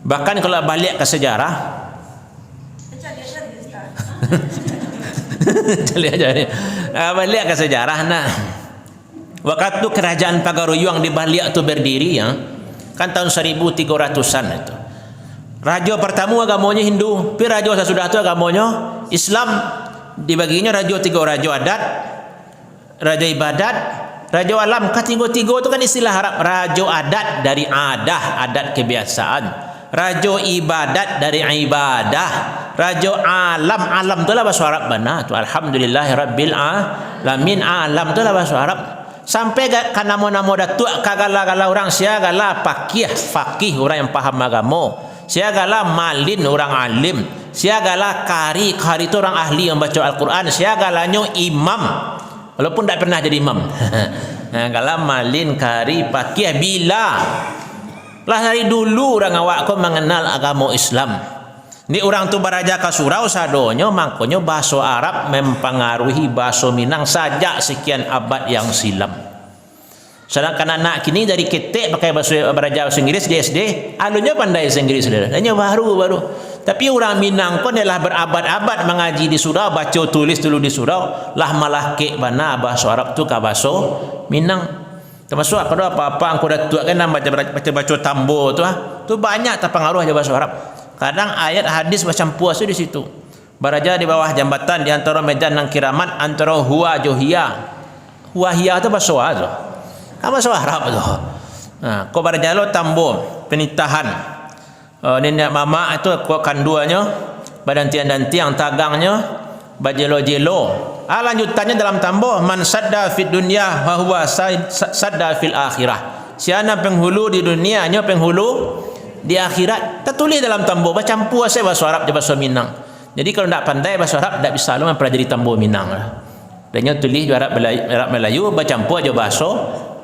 Bahkan kalau balik ke sejarah balik ke sejarah waktu kerajaan Pagaruyung di Baliak itu berdiri ya kan tahun 1300-an itu raja pertama agamanya Hindu tapi raja sesudah itu agamanya Islam dibaginya raja 3, raja adat, raja ibadat, raja alam. Ketiga-tiga itu kan istilah Arab. Raja adat dari adat kebiasaan, raja ibadat dari ibadah, raja alam tu lah bahasa Arab benar tu. Alhamdulillahirabbil alamin. Alam tu lah bahasa Arab. Sampai kan nama-nama datuk kagala-gala orang siagala fakih orang yang paham agama, siagala malin orang alim, siagala kari itu orang ahli yang baca Al-Quran, siagalanya imam walaupun tak pernah jadi imam. Kalau malin kari fakih bila lah dari dulu orang awak kau mengenal agama Islam. Ni orang tu beraja ke surau sadonyo, makanya bahasa Arab mempengaruhi bahasa Minang sajak sekian abad yang silam. Sedangkan anak kini dari ketek pakai beraja bahasa Inggris di SD, alunya pandai bahasa Inggris saudara. Hanya baru. Tapi orang Minang pun adalah berabad-abad mengaji di surau, baca tulis dulu di surau, lah malah kek bana bahasa Arab tu ke bahasa Minang. Termasuk kalau apa-apa angku datuk kan baca tambo tu tu banyak terpengaruh aja bahasa Arab. Kadang ayat hadis macam puas di situ. Baraja di bawah jambatan di antara medan dan kiramat antara huwa johia. Huwa hiya tu bahasa Arab tu. Kan bahasa Arab tu. Nah, kau baraja lo tambo penitahan. Nenek mama itu kau kanduanya, badan tiang dan tiang tagangnya, bajelo-jelo. Lanjutannya dalam tambo man sadda fid dunya wa huwa sadda fil akhirah. Siapa penghulu di dunia, nya penghulu di akhirat. Tertulis dalam tambo macam puas bahasa Arab di bahasa Minang. Jadi kalau tak pandai bahasa Arab tak bisa lu mempelajari tambo Minang lah. Dan tulis di Arab Melayu macam puas aja bahasa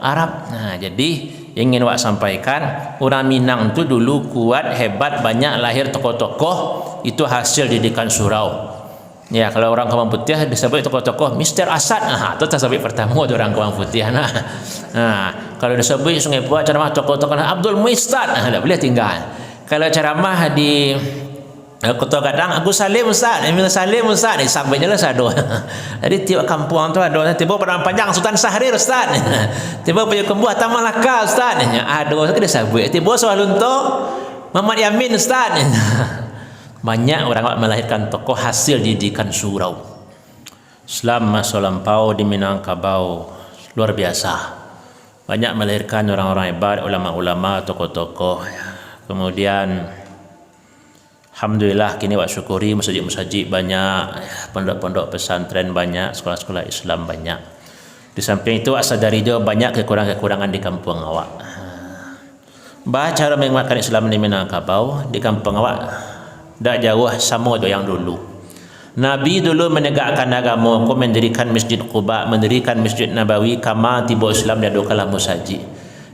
Arab. Nah, jadi yang ingin wak sampaikan, orang Minang tu dulu kuat, hebat, banyak lahir tokoh-tokoh, itu hasil didikan surau. Ya, kalau orang Kawang Putih disebut tokoh-tokoh Mr. Asad, itu tasawuf pertama tu orang Kawang Putih. Kalau disebut Sungai Puat ceramah tokoh-tokoh Abdul Muistad, tak boleh tinggal. Kalau ceramah di Kota Gadang Agus Salim Ustaz, Emil Salim Ustaz, sampainya lah sado. Jadi tiap kampung tu ada, tiba Padang Panjang Sultan Syahrir Ustaz, tiba Punya Kembuh Taman Laka Ustaz, ada tu dia sabut. Tiba Soal Luntok Muhammad Yamin Ustaz. Banyak orang melahirkan tokoh hasil didikan surau. Islam masa lampau di Minangkabau luar biasa. Banyak melahirkan orang-orang hebat, ulama-ulama, tokoh-tokoh. Kemudian alhamdulillah kini wak syukuri masjid-masjid banyak, pondok-pondok pesantren banyak, sekolah-sekolah Islam banyak. Di samping itu wak sadari juga banyak kekurangan-kekurangan di kampung awak. Cara menguatkan Islam di Minangkabau di kampung awak tak jauh sama tu yang dulu. Nabi dulu menegakkan agama, mendirikan Masjid Quba, mendirikan Masjid Nabawi, kama tiba Islam dia dua kalah musajid.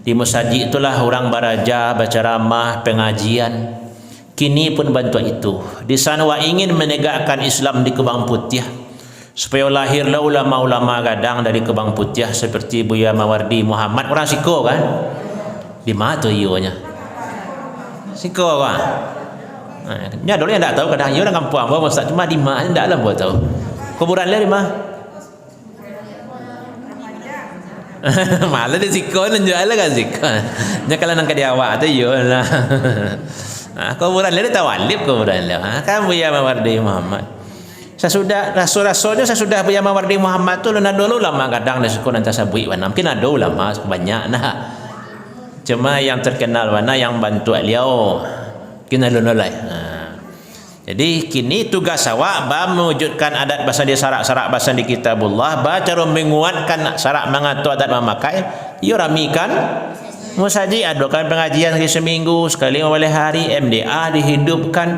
Di musajid itulah orang baraja, baca ramah, pengajian. Kini pun bantu itu. Di sana wa ingin menegakkan Islam di Kebang Putih, supaya lahirlah ulama-ulama Gadang dari Kebang Putih seperti Buya Mawardi Muhammad, orang Siko kan? Di mana tu ionya? Siko kan? Nya dulu yang tak tahu kadang ia orang kampung apa Ustaz, cuma di mana ndak lah buat tahu. Kuburan dia di mana? Malah di Siko menjual kan Siko. Nya kalau nang ke awak tu iyalah. Kuburan dia tawalib kuburan dia. Kan Buya Mawardi Muhammad. Sesudah rasul-rasulnya sesudah Buya Mawardi Muhammad tu dulu lama Gadang di Siko nanti sabui mana. Mungkin ada ulama banyak nah. Cuma yang terkenal mana yang bantu beliau kena lunolai. Jadi kini tugas awak mewujudkan adat bahasa di syarak-syarak bahasa di kitabullah, cara menguatkan syarak mengatur adat memakai, ia ramikan musajid, adakan pengajian hari seminggu sekali oleh hari, MDA dihidupkan.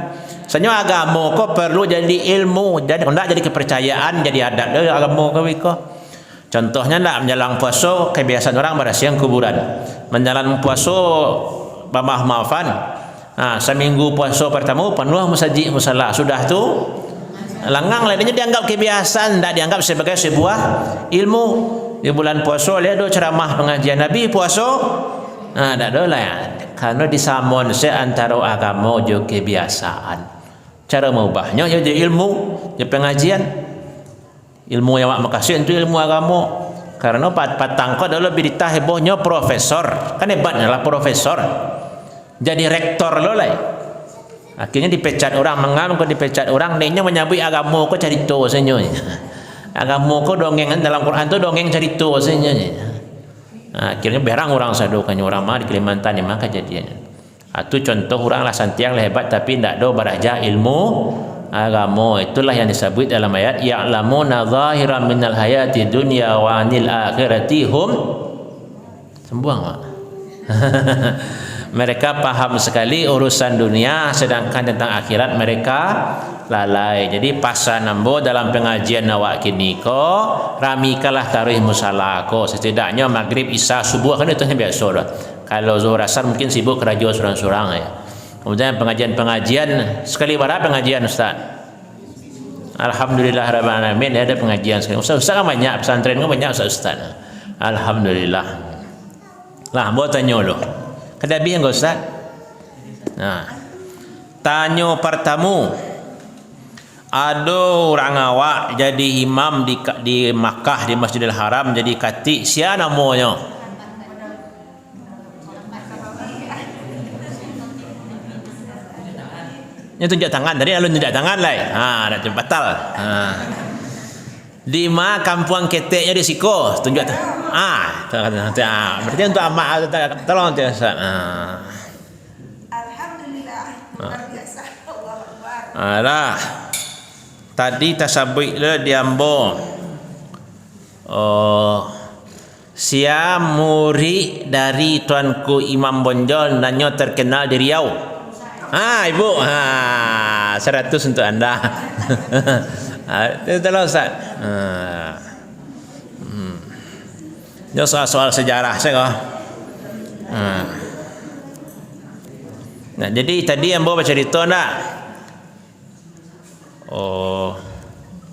Sebenarnya agama kau perlu jadi ilmu, jadi tidak jadi kepercayaan, jadi adat agama kau. Contohnya nak menjalang puasa, kebiasaan orang pada siang kuburan, menjalan puasa maaf-maafan. Seminggu puasa pertama penuh musajid musala, sudah tu langgang lah, dia dianggap kebiasaan, tidak dianggap sebagai sebuah ilmu. Di bulan puasa dia ada ceramah pengajian Nabi puasa, tak ada lah ya. Karena disamon antara agama juga kebiasaan. Cara mengubahnya jadi ilmu, jadi pengajian. Ilmu yang awak makasih itu ilmu agama. Karena patang kau adalah berita hebohnya profesor, kan hebatnya lah profesor. Jadi rektor lo lah. Akhirnya dipecat orang, mengam kau dipecat orang, neknya menyabui agama kau cerita senyum. Agama kau dongeng dalam Quran tu dongeng cerita senyum. Akhirnya berang orang sadukannya orang mah di Kalimantan ni mah kejadiannya. Itu contoh orang lah santiang lah hebat tapi tidak ada baraja ilmu agama. Itulah yang disebut dalam ayat ya'lamuna zahiran minal hayati dunya wa anil akhirati hum sembuang mak. Mereka paham sekali urusan dunia sedangkan tentang akhirat mereka lalai. Jadi pasal nambo dalam pengajian awak kini ko ramikalah tarikh musalah ko setidaknya maghrib isya subuh kan itu biasa dah. Kalau zuhur asar mungkin sibuk kerja surang-surang ya. Kemudian pengajian sekali berapa pengajian Ustaz? Alhamdulillah rabbil alamin ada pengajian sekali. Ustaz kan banyak pesantren kan banyak Ustaz. Alhamdulillah. Lah buat tanya lo. Kada biang Ustaz. Nah. Tanya pertama. Ada orang awak jadi imam di Makkah di Masjidil Haram jadi khatib siapa namanya? Ini tunjuk tangan tadi alun tunjuk tangan lah. Dah batal. Di mana kampung keteknya di Siko tunjuk berarti untuk amak tolong tu Ustaz. Alhamdulillah luar biasa. Allahu Akbar. Alah. Tadi tasabik le diambo. Sia murid dari tuanku Imam Bonjol nanyo terkenal di Riau. Ibu. 100 untuk anda. Itulah Ustaz. Ini soal-soal sejarah saya kah? Nah, jadi tadi yang bawa cerita nak.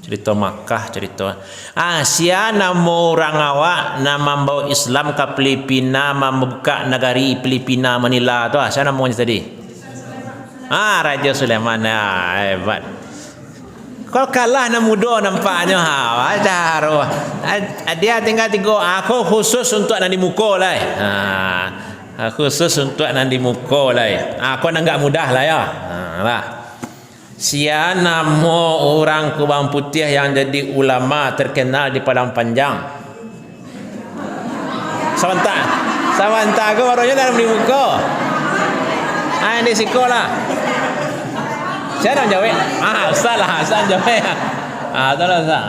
Cerita Makkah cerita. Sia nama orang awak nama membawa Islam ke Filipina membuka negari Filipina Manila tu. Siapa namanya tadi? Raja Sulaiman. Hebat. Kau kalah nak muda nampaknya. Dia tinggal tiga. Aku khusus untuk nak di muka lah. Khusus untuk nak di muka lah. Aku nak enggak mudah lah ya. Lah. Sia nama orang Kubang Putih yang jadi ulama terkenal di Padang Panjang. Sebentar ke orangnya dalam di muka. Ini sekolah. Saya nak jawab. Ustaz lah, Ustaz jawab. Tolong Ustaz.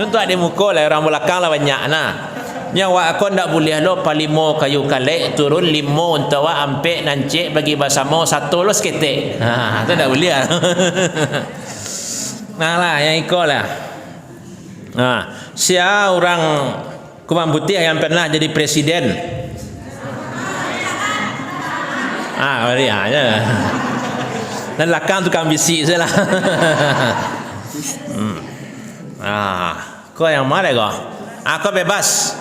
Untuk di muka lah orang belakang lah banyak nah. Yang wak aku ndak boleh lo palimo kayu kalek turun limo untuk wak ampek nancik bagi basamo satu lo seketik. Tu ndak boleh. Nah lah yang ikut lah. Sia orang Kubang Putih yang pernah jadi presiden. Mari aja. Dan belakang tukang bisik sajalah. Kau yang mana kau? Aku bebas.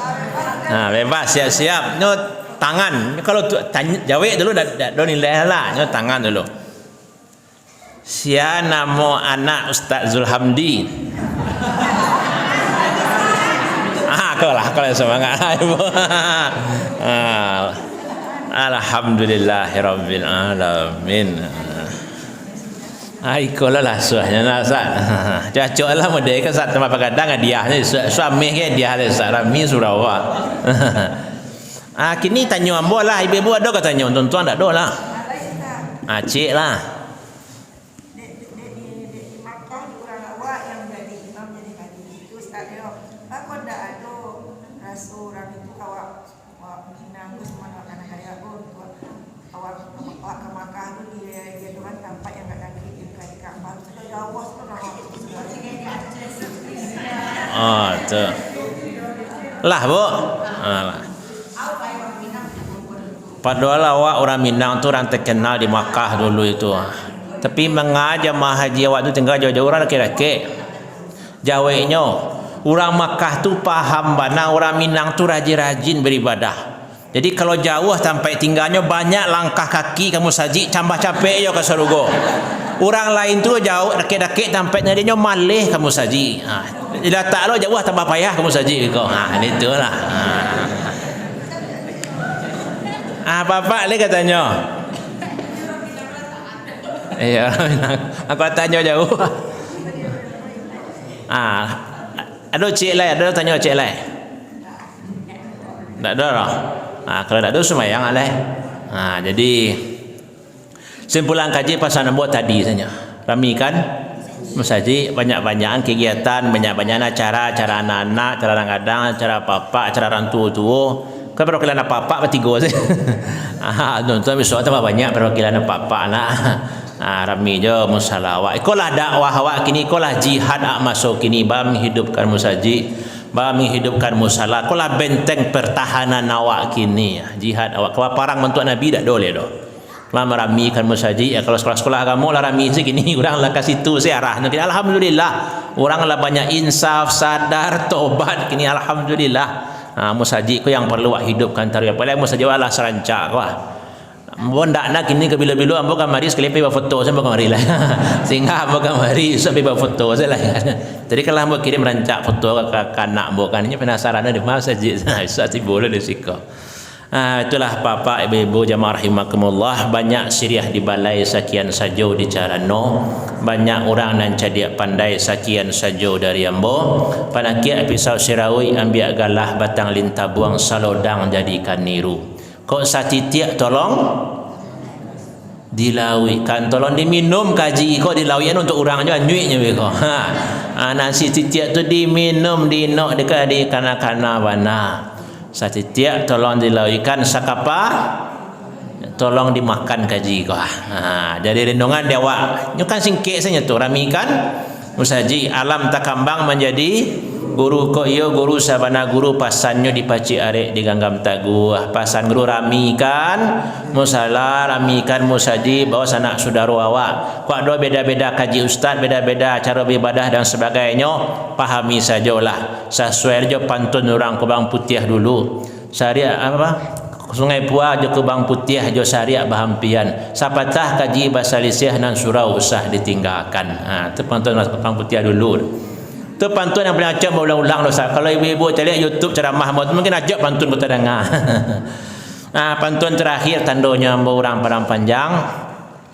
Bebas siap-siap. Nyo tangan. Kalau jawab dulu dah nilai lah. Nyo tangan dulu. Sia nama anak Ustaz Zulhamdi. Kau lah kalau semangat. Alhamdulillahirabbil alamin. Ikolah lah suahnya nak Ustaz. Cocok lah model ke Ustaz tempat kadang hadiahnya suami ke dia ada Ustaz Rami Sarawak. Kini tanya ambo lah ibu-ibu ada ke tanya tuan-tuan tak ada lah. Cik lah. Di Makkah orang awak yang jadi imam jadi khatib itu Ustaz yo. Aku ndak ada rasa orang itu awak menanggus mana kana karya awak ke Makkah tu dia Tuhan tampak yang enggak ada di Ka'bah. Jauh tu. Lah bu. Padahal awak orang Minang tu orang terkenal di Makkah dulu itu. Tapi mengajar haji awak tu tinggal jauh-jauh orang laki-laki. Jawabnya orang Makkah tu paham bana orang Minang tu rajin-rajin beribadah. Jadi kalau jauh sampai tinggalnya banyak langkah kaki kamu saji tambah capek yo ke surga. Orang lain tu jauh dekik-dekik sampai dia malih kamu saji. Bila tak lo jauh tambah payah kamu saji kau. Itulah. Bapak ni katanya. Iya, aku tanya jauh. Ada cik lain, ada tanya cik lain. Tak ada lah. Kalau tak ada semayang lah. Jadi simpulan kaji pasal nombor tadi saja. Ramikan masjid, banyak-banyakan kegiatan, banyak-banyak acara anak-anak, acara kadang-kadang, acara papa, acara orang tua-tua. Kan perwakilan apa-apa bertiga saja. Nonton besok tambah banyak perwakilan apa-apa lah. Rami je musalawat. Ikolah dakwah awak kini, ikolah jihad awak masuk kini, bang menghidupkan masjid, bang menghidupkan musalah. Ikolah benteng pertahanan awak kini. Jihad awak. Kalau parang bentuk Nabi tak boleh doh. Kalau meramikan masjid, kalau sekolah-sekolah agama lah rami segini, orang lah kasih tu searah. Alhamdulillah, orang lah banyak insaf, sadar, tobat kini alhamdulillah. Masjid ko yang perlu hidupkan tarikh. Paling masjid wala serancak wah. Bon dak nak kini ke bila-bila ambo kamari sekali pe foto saya kamari lah. Sehingga ambo kamari sampai foto saya lah. Jadi kalau ambo kirim rancak foto ke kanak ambo kan ini penasaran di masjid. Bisa timbul di situ. Itulah bapak ibu-ibu jamaah rahimakumullah, banyak siriah di balai sakian sajo di carano, banyak orang nan cadia pandai sakian sajo dari ambo panakia episau sirawi ambiak galah batang lintah buang salodang jadikan niru. Kok satitiak tolong dilawikan, tolong diminum kaji kok dilawikan untuk orang juga nyuiknya beko. Nasi titiak tu diminum dinok dekat di kana-kana bana. Satitiak tolong dilawikan sakapa tolong dimakan kaji kau. Jadi rendungan dia awak nyukan singkek saja tu ramikan musaji alam takambang menjadi guru ko iyo guru sabana guru pasannya dipaci arek diganggam taguh pasan guru ramikan musala ramikan musaji bawa sanak saudara awak kok ada beda-beda kaji ustaz beda-beda cara beribadah dan sebagainya pahami sajalah sesuai je pantun orang Kubang Putih dulu syariat apa Sungai Puah je Kubang Putih je syariat bahampian sapatah kaji bahasa Lisih nan surau usah ditinggalkan. Tu pantun Kubang Putih dulu. Tu pantun yang boleh ajak berulang-ulang dosa. Kalau ibu-ibu cari YouTube ceramah mungkin ajak pantun kita dengar. Pantun terakhir tandanya orang padang panjang.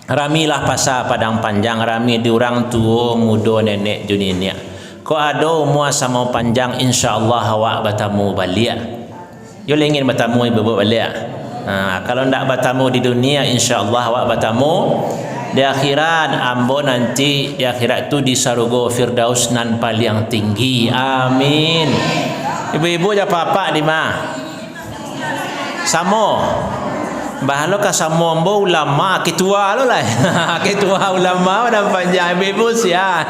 Ramilah pasal padang panjang, rami di orang tua, muda, nenek dunia. Ko ada umur sama panjang insya-Allah awak bertamu balik. Yo ingin bertamu ibu-ibu balik. Kalau ndak bertamu di dunia insya-Allah awak bertamu di akhirat ambo nanti di akhirat tu di sarugo firdaus nan paling tinggi. Amin. Ibu-ibu ja papa di mah? Samo. Bahalo ka samo ambo ulama ketua lo lah. Ketua ulama dan panjang ibu sia.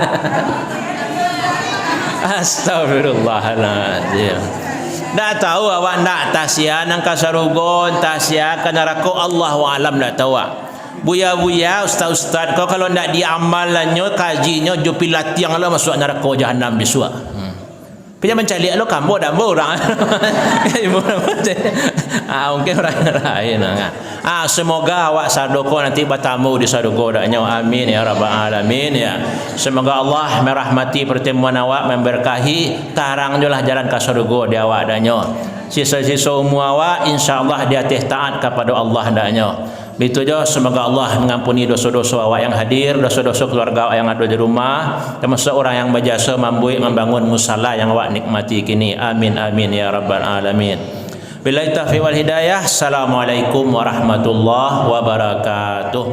Astagfirullahaladzim. Tak tahu awak nak tasya nang ka sarugo tasya ka neraka Allahu alam tak tahu. Buya-buya ustaz-ustaz kau kalau nak diamalannya kajinya jo pilat yang lo masuk neraka jahanam besok. Punya mencari lo kamu dak orang. Mungkin orang lain. Semoga awak sadoko nanti bertamu di sadoko daknya. Amin ya rabbal alamin ya. Semoga Allah merahmati pertemuan awak, memberkahi tarang jelah jalan ke sadoko di awak daknya. Sisa-sisa umur awak insyaallah dia taat kepada Allah daknya. Begitu juga semoga Allah mengampuni dosa-dosa awak yang hadir, dosa-dosa keluarga awak yang ada di rumah, termasuk orang yang berjasa membangun musala yang awak nikmati kini. Amin amin ya rabbal alamin. Billahi taufiq wal hidayah. Assalamualaikum warahmatullahi wabarakatuh.